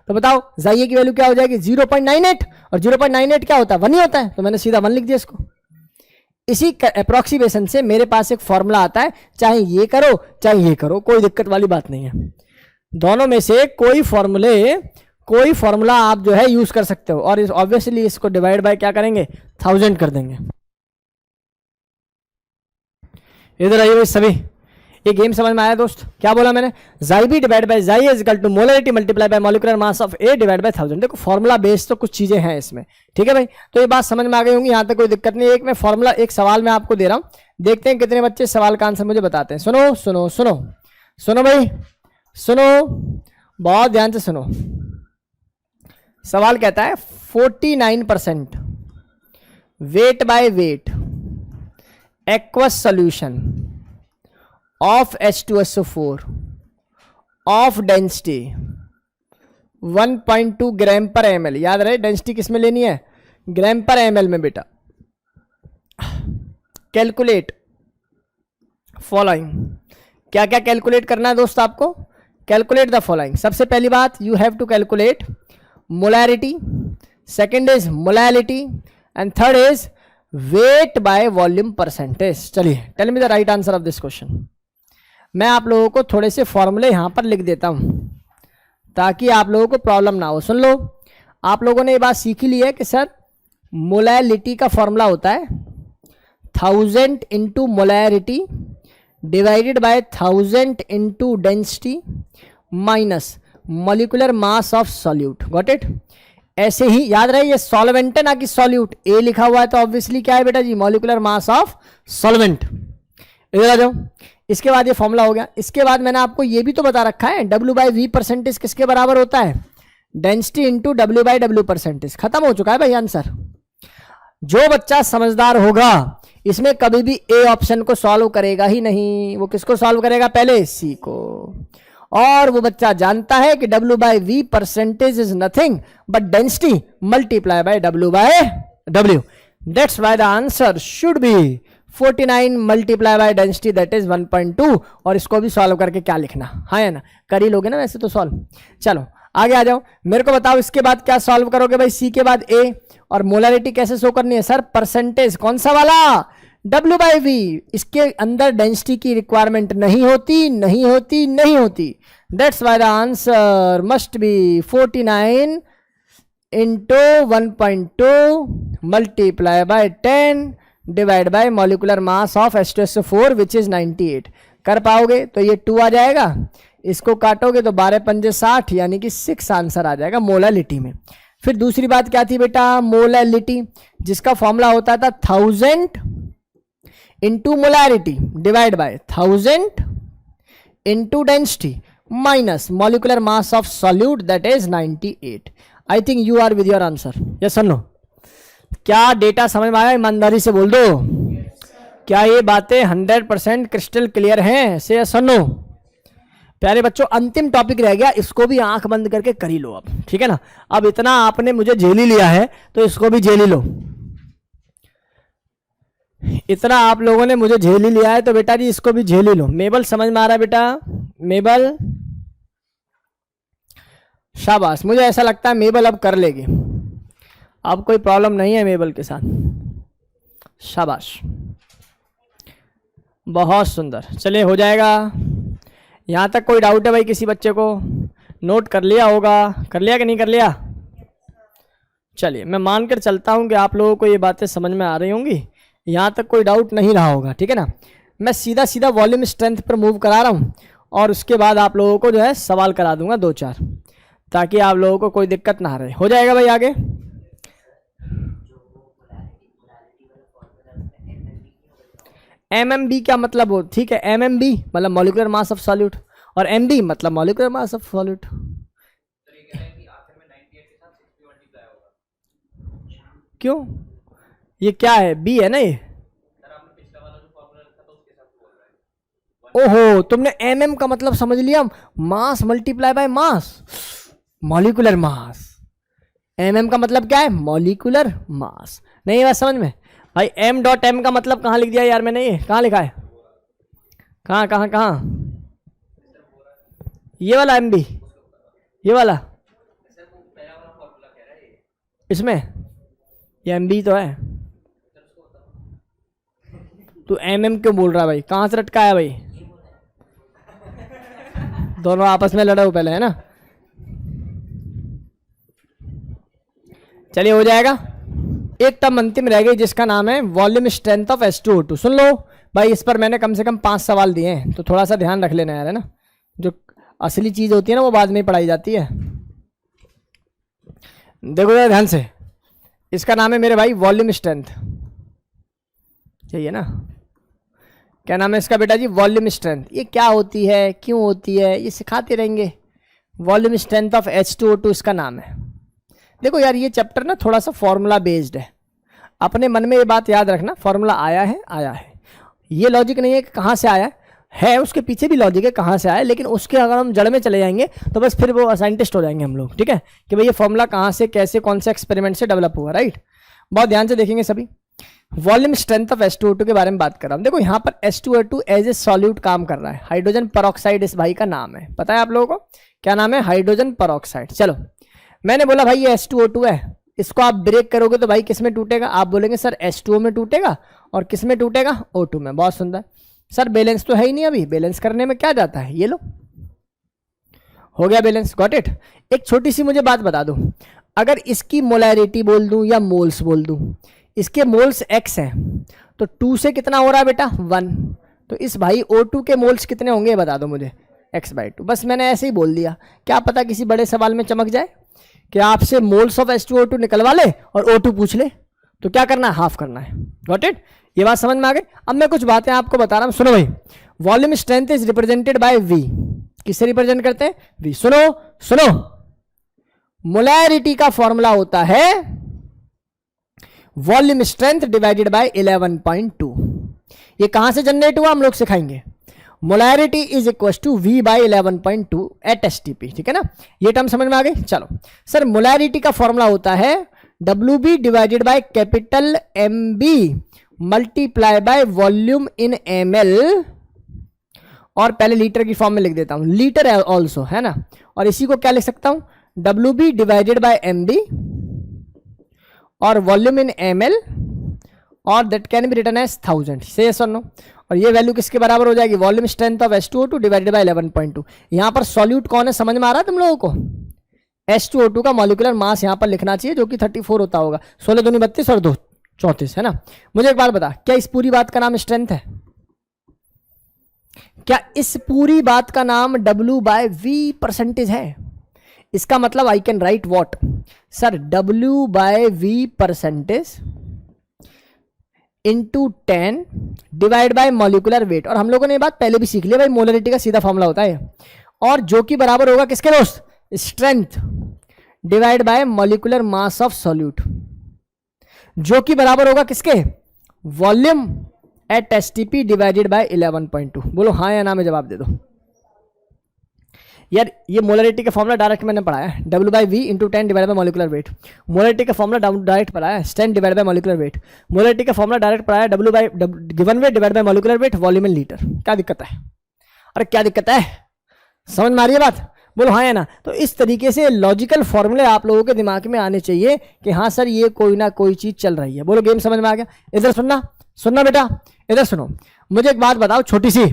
A: तो बताओ जाइए की वैल्यू क्या हो जाएगी? 0.98। और 0.98 क्या होता है? 1 ही होता है, तो मैंने सीधा 1 लिख दिया इसको। इसी अप्रोक्सीमेशन से मेरे पास एक फॉर्मूला आता है, चाहे ये करो चाहे ये करो, कोई दिक्कत वाली बात नहीं है। दोनों में से कोई फॉर्मूला आप जो है यूज कर सकते हो। और ऑब्वियसली इसको डिवाइड बाय क्या करेंगे? 1000 कर देंगे। इधर आइए भाई सभी, ये गेम समझ में आया दोस्त? क्या बोला मैंने? जाई B डिवाइड बाय जाई is equal to molality multiply by molecular mass of A divide by 1000। देखो फॉर्मूला बेस्ड तो कुछ चीजें हैं इसमें, ठीक है भाई? तो ये बात समझ में आ गई होंगी, यहाँ तक कोई दिक्कत नहीं है। एक मैं फॉर्मूला, एक सवाल मैं आपको दे रहा हूँ, देखते हैं कितने बच्चे सवाल का आंसर मुझे बताते हैं। सुनो सुनो सुनो सुनो भाई, सुनो बहुत ध्यान से सुनो। सवाल कहता है 49% wait by wait aqueous solution of H2SO4 of density 1.2 ग्राम पर ml। याद रहे डेंसिटी किस में लेनी है? ग्राम पर ml में बेटा। Calculate following. क्या क्या कैलकुलेट करना है दोस्त आपको? Calculate the following. सबसे पहली बात, you have to calculate molarity, second is molality, and third is weight by volume percentage. चलिए tell me the right answer of this question. मैं आप लोगों को थोड़े से फॉर्मूले यहां पर लिख देता हूं ताकि आप लोगों को प्रॉब्लम ना हो। सुन लो, आप लोगों ने ये बात सीख ही ली है कि सर मोलैलिटी का फॉर्मूला होता है 1000 into molarity divided by 1000 into density minus molecular mass of solute. Got it? ऐसे ही याद रहे, ये सॉल्वेंट है ना कि सॉल्यूट। ए लिखा हुआ है तो ऑब्वियसली क्या है बेटा जी, मॉलिक्यूलर मास ऑफ सॉल्वेंट। इधर आ जाओ। इसके बाद ये फॉर्मूला हो गया। इसके बाद मैंने आपको ये भी तो बता रखा है W बाई वी परसेंटेज किसके बराबर होता है, density into W by W percentage. खत्म हो चुका है भाई आंसर। जो बच्चा समझदार होगा इसमें कभी भी ए ऑप्शन को सॉल्व करेगा ही नहीं। वो किसको सॉल्व करेगा, पहले सी को। और वो बच्चा जानता है कि W by V percentage is nothing but density multiply by W by W। That's why the answer should be 49 multiply by density that is 1.2। और इसको भी सॉल्व करके क्या लिखना, हाँ है ना, कर ही लोगे ना वैसे तो सॉल्व। चलो आगे आ जाओ, मेरे को बताओ इसके बाद क्या सॉल्व करोगे भाई। सी के बाद ए और मोलैरिटी कैसे शो करनी है सर, परसेंटेज कौन सा वाला, W बाई वी। इसके अंदर डेंसिटी की रिक्वायरमेंट नहीं होती, नहीं होती, नहीं होती। That's why the answer must be 49 into 1.2 multiply by 10 divide by molecular mass of H2SO4 which is 98। कर पाओगे तो ये 2 आ जाएगा, इसको काटोगे तो 12 पंजे 60 यानी कि 6 आंसर आ जाएगा मोलैलिटी में। फिर दूसरी बात क्या थी बेटा, मोलैलिटी, जिसका फॉर्मूला होता था 1000 into molarity divide by 1000 into density minus molecular mass of solute that is 98। I think you are with your answer, yes और नो। क्या डेटा समझ में आया, ईमानदारी से बोल दो। क्या ये बातें 100% क्रिस्टल क्लियर हैं, से यस और नो। प्यारे बच्चों अंतिम टॉपिक रह गया, इसको भी आंख बंद करके कर ही लो अब, ठीक है ना। अब इतना आपने मुझे झेल ही लिया है तो इसको भी झेल ही लो। इतना आप लोगों ने मुझे झेल ही लिया है तो बेटा जी इसको भी झेल ही लो। मेबल समझ में आ रहा है बेटा, मेबल शाबाश। मुझे ऐसा लगता है मेबल अब कर लेगी, अब कोई प्रॉब्लम नहीं है मेबल के साथ, शाबाश, बहुत सुंदर। चलिए हो जाएगा। यहाँ तक कोई डाउट है भाई किसी बच्चे को, नोट कर लिया होगा, कर लिया कि नहीं कर लिया। चलिए मैं मानकर चलता हूँ कि आप लोगों को ये बातें समझ में आ रही होंगी, यहाँ तक कोई डाउट नहीं रहा होगा, ठीक है ना। मैं सीधा सीधा वॉल्यूम स्ट्रेंथ पर मूव करा रहा हूँ और उसके बाद आप लोगों को जो है सवाल करा दूंगा 2-4, ताकि आप लोगों को कोई दिक्कत ना रहे। हो जाएगा भाई आगे। MMB क्या मतलब हो, ठीक है, MMB मतलब मॉलिक्यूलर मास ऑफ सॉल्यूट और MB मतलब मॉलिक्यूलर मास ऑफ सॉल्यूट। क्यों, ये क्या है, B है ना ये। ओहो, तुमने MM का मतलब समझ लिया, मास multiply by mass, molecular mass. MM का मतलब क्या है, मॉलिक्यूलर मास। नहीं बात समझ में भाई। M.M का मतलब कहाँ लिख दिया यार मैंने, ये कहाँ लिखा है, कहाँ कहाँ कहाँ, ये वाला MB, ये वाला, इसमें ये MB तो है। तू MM क्यों बोल रहा है भाई, कहाँ से रटका है भाई, दोनों आपस में लड़े हो पहले, है ना। चलिए हो जाएगा। एक टर्म अंतिम रह गई जिसका नाम है वॉल्यूम स्ट्रेंथ ऑफ H2O2। सुन लो भाई, इस पर मैंने कम से कम 5 सवाल दिए हैं तो थोड़ा सा ध्यान रख लेना यार, है ना। जो असली चीज होती है ना वो बाद में पढ़ाई जाती है। देखो यार ध्यान से, इसका नाम है मेरे भाई वॉल्यूम स्ट्रेंथ, चाहिए ना। क्या नाम है इसका बेटा जी, वॉल्यूम स्ट्रेंथ। ये क्या होती है, क्यों होती है, ये सिखाते रहेंगे। वॉल्यूम स्ट्रेंथ ऑफ H2O2 इसका नाम है। देखो यार ये चैप्टर ना थोड़ा सा फॉर्मूला बेस्ड है, अपने मन में ये बात याद रखना, फॉर्मूला आया है आया है, ये लॉजिक नहीं है कि कहाँ से आया है, उसके पीछे भी लॉजिक है कहाँ से आया, लेकिन उसके अगर हम जड़ में चले जाएंगे तो बस फिर वो साइंटिस्ट हो जाएंगे हम लोग, ठीक है, कि भाई ये फॉर्मूला कहाँ से कैसे कौन से एक्सपेरिमेंट से डेवलप हुआ, राइट। बहुत ध्यान से देखेंगे सभी। वॉल्यूम स्ट्रेंथ ऑफ H2O2 के बारे में बात कर रहा हूँ। देखो यहाँ पर H2O2 एज ए सॉल्यूट काम कर रहा है, हाइड्रोजन परऑक्साइड इस भाई का नाम है, पता है आप लोगों को क्या नाम है, हाइड्रोजन परऑक्साइड। चलो मैंने बोला भाई ये H2O2 है, इसको आप ब्रेक करोगे तो भाई किस में टूटेगा, आप बोलेंगे सर H2O में टूटेगा, और किस में टूटेगा, O2 में। बहुत सुंदर सर, बैलेंस तो है ही नहीं, अभी बैलेंस करने में क्या जाता है, ये लो हो गया बैलेंस, गॉट इट। एक छोटी सी मुझे बात बता दो, अगर इसकी मोलैरिटी बोल दूं या मोल्स बोल दूं, इसके मोल्स x हैं तो 2 से कितना हो रहा है बेटा 1, तो इस भाई O2 के मोल्स कितने होंगे बता दो मुझे, x/2। बस मैंने ऐसे ही बोल दिया, क्या पता किसी बड़े सवाल में चमक जाए कि आपसे मोल्स ऑफ H2O2 निकलवा ले और O2 पूछ ले, तो क्या करना है, हाफ करना है, गॉट इट। ये बात समझ में आ गई। अब मैं कुछ बातें आपको बता रहा हूं, सुनो भाई। Volume strength is represented bye V, किससे रिप्रेजेंट करते हैं, V। सुनो सुनो, मोलैरिटी का फॉर्मूला होता है वॉल्यूम स्ट्रेंथ डिवाइडेड बाय 11.2। ये कहां से जनरेट हुआ हम लोग सिखाएंगे। Molarity is equal to V by 11.2 at STP, ठीक है ना, ये टर्म समझ में आ गई। चलो सर, मोलैरिटी का फॉर्मूला होता है WB divided by capital MB multiply by volume in ml, और पहले लीटर की फॉर्म में लिख देता हूं, लीटर ऑल्सो, है ना, और इसी को क्या लिख सकता हूं, WB डिवाइडेड बाय MB और वॉल्यूम इन ml, और that can be written as 1000, say yes और नो। और ये वैल्यू किसके बराबर हो जाएगी, volume strength of H2O2 divided by 11.2। यहां पर सॉल्यूट कौन है समझ में आ रहा है तुम लोगों को, H2O2 का मॉलिक्यूलर मास यहां पर लिखना चाहिए जो कि 34 होता होगा, 16 दूनी 32 और 2 34, है ना। मुझे एक बात बता, क्या इस पूरी बात का नाम स्ट्रेंथ है, क्या इस पूरी बात का नाम W/V परसेंटेज है। इसका मतलब I can write what sir, W/V percentage into 10 divide by molecular wait. और हम लोगों ने ये बात पहले भी सीख लिया भाई, मोलरिटी का सीधा फॉर्मूला होता है, और जो कि बराबर होगा किसके दोस्त, strength divide by molecular mass of solute, जो कि बराबर होगा किसके, volume at STP divided by 11.2। बोलो हाँ या ना में जवाब दे दो यार। ये मोलरिटी का फॉर्मूला डायरेक्ट मैंने पढ़ाया है, W/V into 10 divide by molecular wait. Molarity का फॉर्मूला डायरेक्ट पढ़ाया है, strength divide by molecular wait. Molarity का फॉर्मूला डायरेक्ट पढ़ाया है, given weight divide by molecular wait volume in litre. क्या दिक्कत है, अरे क्या दिक्कत है, समझ में आ रही है बात, बोलो हाँ या ना। तो इस तरीके से लॉजिकल फॉर्मूले आप लोगों के दिमाग में आने चाहिए कि हाँ सर ये कोई ना कोई चीज चल रही है। बोलो गेम समझ में आ गया। इधर सुनना, सुनना बेटा, इधर सुनो, मुझे एक बात बताओ छोटी सी,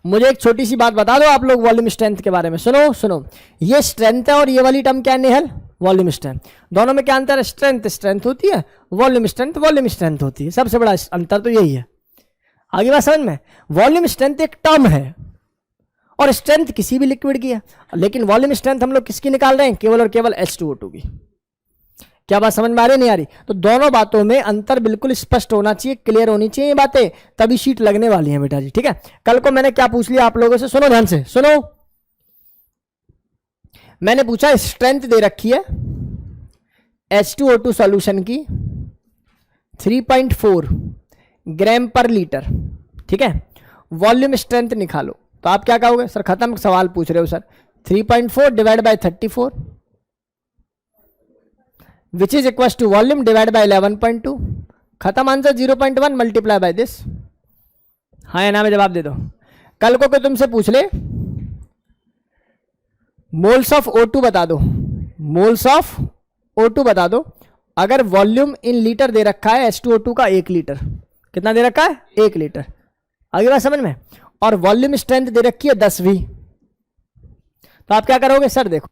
A: मुझे एक छोटी सी बात बता दो आप लोग वॉल्यूम स्ट्रेंथ के बारे में। सुनो सुनो, ये स्ट्रेंथ है और ये वाली टर्म क्या है नेहल, वॉल्यूम स्ट्रेंथ। दोनों में क्या अंतर है, स्ट्रेंथ स्ट्रेंथ होती है, वॉल्यूम स्ट्रेंथ होती है, सबसे बड़ा अंतर तो यही है। आगे बात समझ में, वॉल्यूम स्ट्रेंथ एक टर्म है और स्ट्रेंथ किसी भी लिक्विड की है, लेकिन वॉल्यूम स्ट्रेंथ हम लोग किसकी निकाल रहे हैं, केवल और केवल H2O2 की। क्या बात समझ में आ रही है, नहीं आ रही। तो दोनों बातों में अंतर बिल्कुल स्पष्ट होना चाहिए, क्लियर होनी चाहिए ये बातें, तभी शीट लगने वाली है बेटा जी, ठीक है। कल को मैंने क्या पूछ लिया आप लोगों से, सुनो ध्यान से सुनो, मैंने पूछा स्ट्रेंथ दे रखी है H2O2 सॉल्यूशन की 3.4 ग्राम पर लीटर, ठीक है, वॉल्यूम स्ट्रेंथ निकालो। तो आप क्या कहोगे, सर खत्म सवाल पूछ रहे हो sir, 3.4 divide by 34 which is equal to volume divide by 11.2, खत्म आंसर 0.1 मल्टीप्लाई बाय दिस। हाँ या ना में जवाब दे दो। कल को कोई तुमसे पूछ ले मोल्स ऑफ O2 बता दो, मोल्स ऑफ O2 बता दो, अगर वॉल्यूम इन लीटर दे रखा है H2O2 का 1 लीटर, कितना दे रखा है 1 लीटर, आगे बात समझ में, और वॉल्यूम स्ट्रेंथ दे रखी है 10V, तो आप क्या करोगे सर, देखो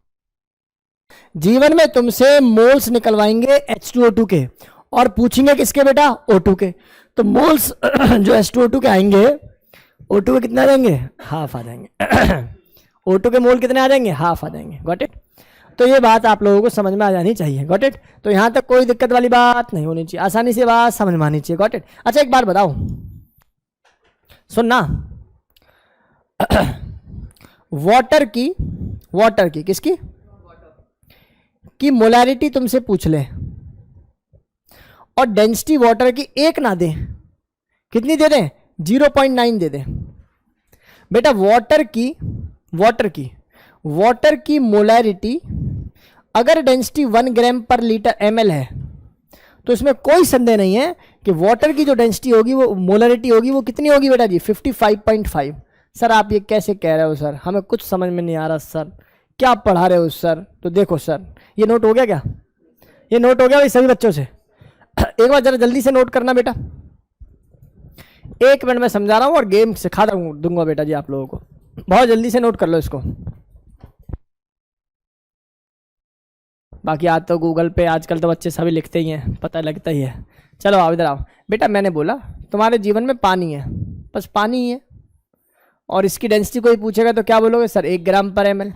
A: जीवन में तुमसे मोल्स निकलवाएंगे H2O2 के और पूछेंगे किसके बेटा, O2 के। तो मोल्स जो H2O2 के आएंगे, O2 के कितना आ जाएंगे, हाफ आ जाएंगे O2 के मोल कितने आ जाएंगे, हाफ आ जाएंगे, गॉट इट। तो ये बात आप लोगों को समझ में आ जानी चाहिए, गॉट इट। तो यहां तक कोई दिक्कत वाली बात नहीं होनी चाहिए, आसानी से बात समझ में आनी चाहिए, गॉट इट। अच्छा एक बात बताओ, सुनना, वाटर की किसकी की मोलैरिटी तुमसे पूछ ले और डेंसिटी वाटर की एक ना दे, कितनी दे दें, 0.9 दे दें बेटा। वाटर की मोलैरिटी अगर डेंसिटी 1 ग्राम पर लीटर ml है, तो इसमें कोई संदेह नहीं है कि वाटर की जो डेंसिटी होगी, वो मोलैरिटी होगी, वो कितनी होगी बेटा जी, 55.5। सर आप ये कैसे कह रहे हो सर, हमें कुछ समझ में नहीं आ रहा सर, क्या पढ़ा रहे हो सर। तो देखो सर, ये नोट हो गया क्या, ये नोट हो गया भाई सभी बच्चों से। एक बार जरा जल्दी से नोट करना बेटा, 1 मिनट में समझा रहा हूँ और गेम सिखा दूंगा बेटा जी आप लोगों को। बहुत जल्दी से नोट कर लो इसको। बाकी आज तो गूगल पे आजकल तो बच्चे सभी लिखते ही हैं, पता लगता ही है। चलो आओ इधर आओ बेटा। मैंने बोला तुम्हारे जीवन में पानी है, बस पानी ही है, और इसकी डेंसिटी कोई पूछेगा तो क्या बोलोगे सर 1 ग्राम पर ml।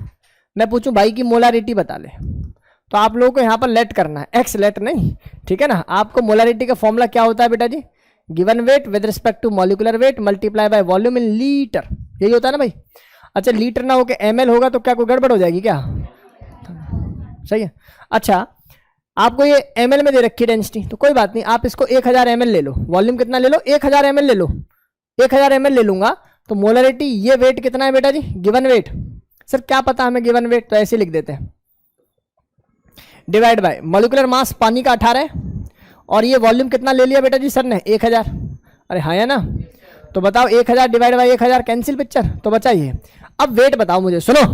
A: मैं पूछूं भाई की मोलारिटी बता ले, तो आप लोगों को यहाँ पर लेट करना है, एक्स लेट नहीं, ठीक है ना। आपको मोलारिटी का फॉर्मूला क्या होता है बेटा जी, given weight with respect to molecular weight multiply by volume in litre, यही होता है ना भाई। अच्छा लीटर ना होकर ml होगा तो क्या कोई गड़बड़ हो जाएगी क्या, सही है। अच्छा आपको ये ml में दे रखी है डेंसिटी, तो कोई बात नहीं, आप इसको 1000 ml ले लो, वॉल्यूम कितना ले लो 1000 ml ले लो, 1000 ml ले लूंगा तो मोलरिटी, ये वेट कितना है बेटा जी, गिवन वेट। सर क्या पता हमें गिवन वेट, तो ऐसे लिख देते हैं, डिवाइड बाय मॉलिकुलर मास पानी का 18 है, और ये वॉल्यूम कितना ले लिया बेटा जी सर ने 1000। अरे हाँ है ना, तो बताओ 1000 डिवाइड बाय 1000 कैंसिल पिक्चर, तो बचा ये। अब वेट बताओ मुझे, सुनो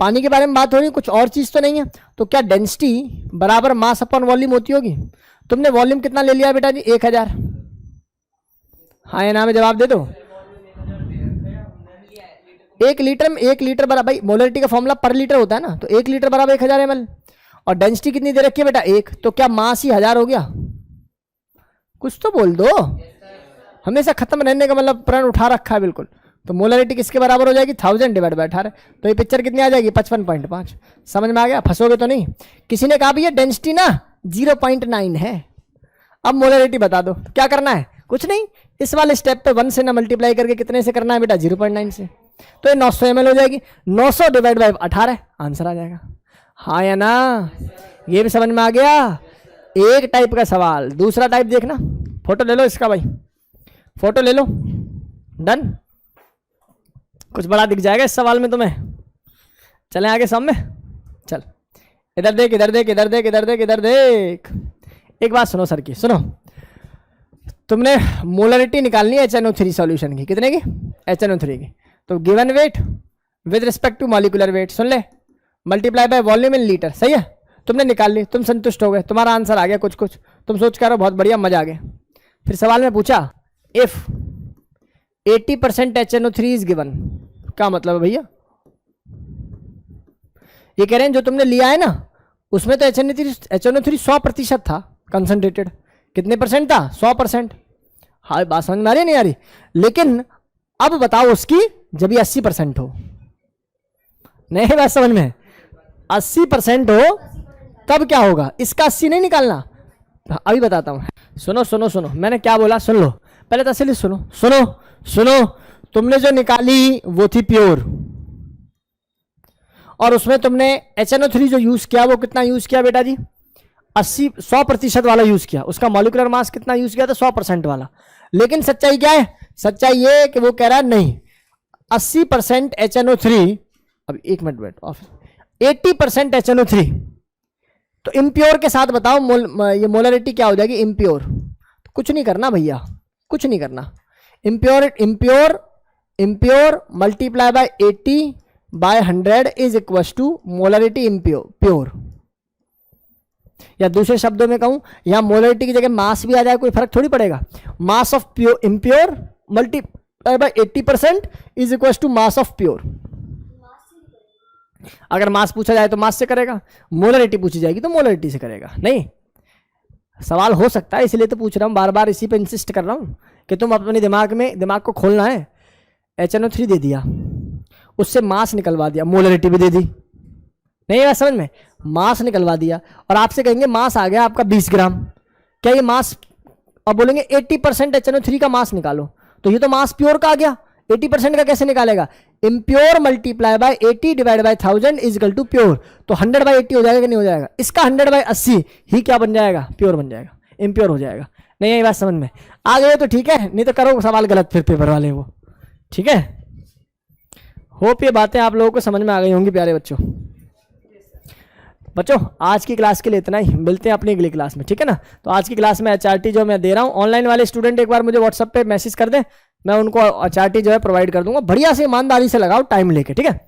A: पानी के बारे में बात हो रही है, कुछ और चीज तो नहीं है। तो क्या डेंसिटी बराबर मास अपॉन वॉल्यूम होती होगी। तुमने वॉल्यूम कितना ले लिया बेटा जी 1000, हाँ या ना में जवाब दे दो। 1 लीटर में 1 लीटर बराबर, भाई मोलरिटी का फॉर्मूला पर लीटर होता है ना, तो 1 लीटर बराबर 1000 ml, और डेंसिटी कितनी दे रखी है बेटा 1, तो क्या मास ही 1000 हो गया। कुछ तो बोल दो, हमेशा खत्म रहने का मतलब प्रण उठा रखा है बिल्कुल। तो मोलरिटी किसके बराबर हो जाएगी 1000 डिवाइड बाय 18, तो ये पिक्चर कितनी आ जाएगी 55.5। समझ में आ गया, फंसोगे तो नहीं। किसी ने कहा भैया डेंसिटी ना 0.9 है, अब मोलरिटी बता दो, तो क्या करना है, कुछ नहीं, इस वाले स्टेप पे 1 से ना मल्टीप्लाई करके कितने से करना है बेटा 0.9 से, तो ये 900 ml हो जाएगी, 900 डिवाइड बाय 18 आंसर आ जाएगा, हाँ या ना। ये भी समझ में आ गया, एक टाइप का सवाल। दूसरा टाइप देखना, फोटो ले लो इसका भाई, फोटो ले लो, डन। कुछ बड़ा दिख जाएगा इस सवाल में तुम्हें, चलें आगे सामने, चल इधर देख इधर देख इधर देख इधर देख इधर देख। एक बात सुनो सर की, सुनो, तुमने मोलरिटी निकालनी है HNO3 सॉल्यूशन की, कितने की HNO3 की, तो given weight with respect to molecular weight सुन ले, multiply by volume in litre, सही है। तुमने निकाल ली, तुम संतुष्ट हो गए, तुम्हारा आंसर आ गया, कुछ कुछ तुम सोच कर बहुत बढ़िया, मजा आ गया। फिर सवाल में पूछा इफ 80% HNO3 इज गिवन, क्या मतलब है भैया, ये कह रहे हैं जो तुमने लिया है ना उसमें तो HNO3 100% था कंसंट्रेटेड, कितने परसेंट था 100%। हाँ बात समझ में आ रही नहीं आ रही, लेकिन अब बताओ उसकी जब ये 80% हो, नहीं बात समझ में, 80% हो तब क्या होगा, इसका 80 नहीं निकालना, अभी बताता हूं। सुनो सुनो सुनो, मैंने क्या बोला सुन लो, पहले तो असली सुनो सुनो सुनो। तुमने जो निकाली वो थी प्योर, और उसमें तुमने HNO3 जो यूज किया वो कितना यूज किया बेटा जी 100% वाला यूज किया, उसका मॉलिक्यूलर मास कितना यूज किया था 100% वाला। लेकिन सच्चाई क्या है, सच्चाई ये कि वो कह रहा है नहीं 80% HNO3, अब एक मिनट वेट ऑफ, 80% HNO3, तो इम्प्योर के साथ बताओ ये मोलरिटी क्या हो जाएगी इम्प्योर। तो कुछ नहीं करना भैया, कुछ नहीं करना, impure impure impure multiply by 80/100 is equal to molarity impure pure. या दूसरे शब्दों में कहूं, यहां मोलरिटी की जगह मास भी आ जाए कोई फर्क थोड़ी पड़ेगा, mass of pure impure multiply by 80% is equal to mass of pure. अगर मास पूछा जाए तो मास से करेगा, मोलरिटी पूछी जाएगी तो मोलरिटी से करेगा। नहीं सवाल हो सकता है, इसलिए तो पूछ रहा हूं, बार बार इसी पे इंसिस्ट कर रहा हूं कि तुम अपने दिमाग को खोलना है। HNO3 दे दिया, उससे मास निकलवा दिया, मोलरिटी भी दे दी, नहीं है समझ में, मास निकलवा दिया, और आपसे कहेंगे मास आ गया आपका 20 ग्राम, क्या ये मास, अब बोलेंगे 80% HNO3 का मास निकालो, तो ये तो मास प्योर का आ गया, 80% का कैसे निकालेगा, impure multiply by 80 divide by 1000 is equal to pure, तो 100/80 हो जाएगा कि नहीं हो जाएगा, इसका 100/80 ही क्या बन जाएगा, प्योर बन जाएगा, इम्प्योर हो जाएगा। नहीं ये बात समझ में आ गई तो ठीक है, नहीं तो करो सवाल गलत फिर पेपर वाले वो, ठीक है। होप ये बातें आप लोगों को समझ में आ गई होंगी प्यारे बच्चों। बच्चों आज की क्लास के लिए इतना ही, मिलते हैं अपनी अगली क्लास में, ठीक है ना। तो आज की क्लास में HRT जो मैं दे रहा हूँ, ऑनलाइन वाले स्टूडेंट एक बार मुझे व्हाट्सएप पे मैसेज कर दें, मैं उनको HRT जो है प्रोवाइड कर दूंगा, बढ़िया से ईमानदारी से लगाओ टाइम लेके, ठीक है।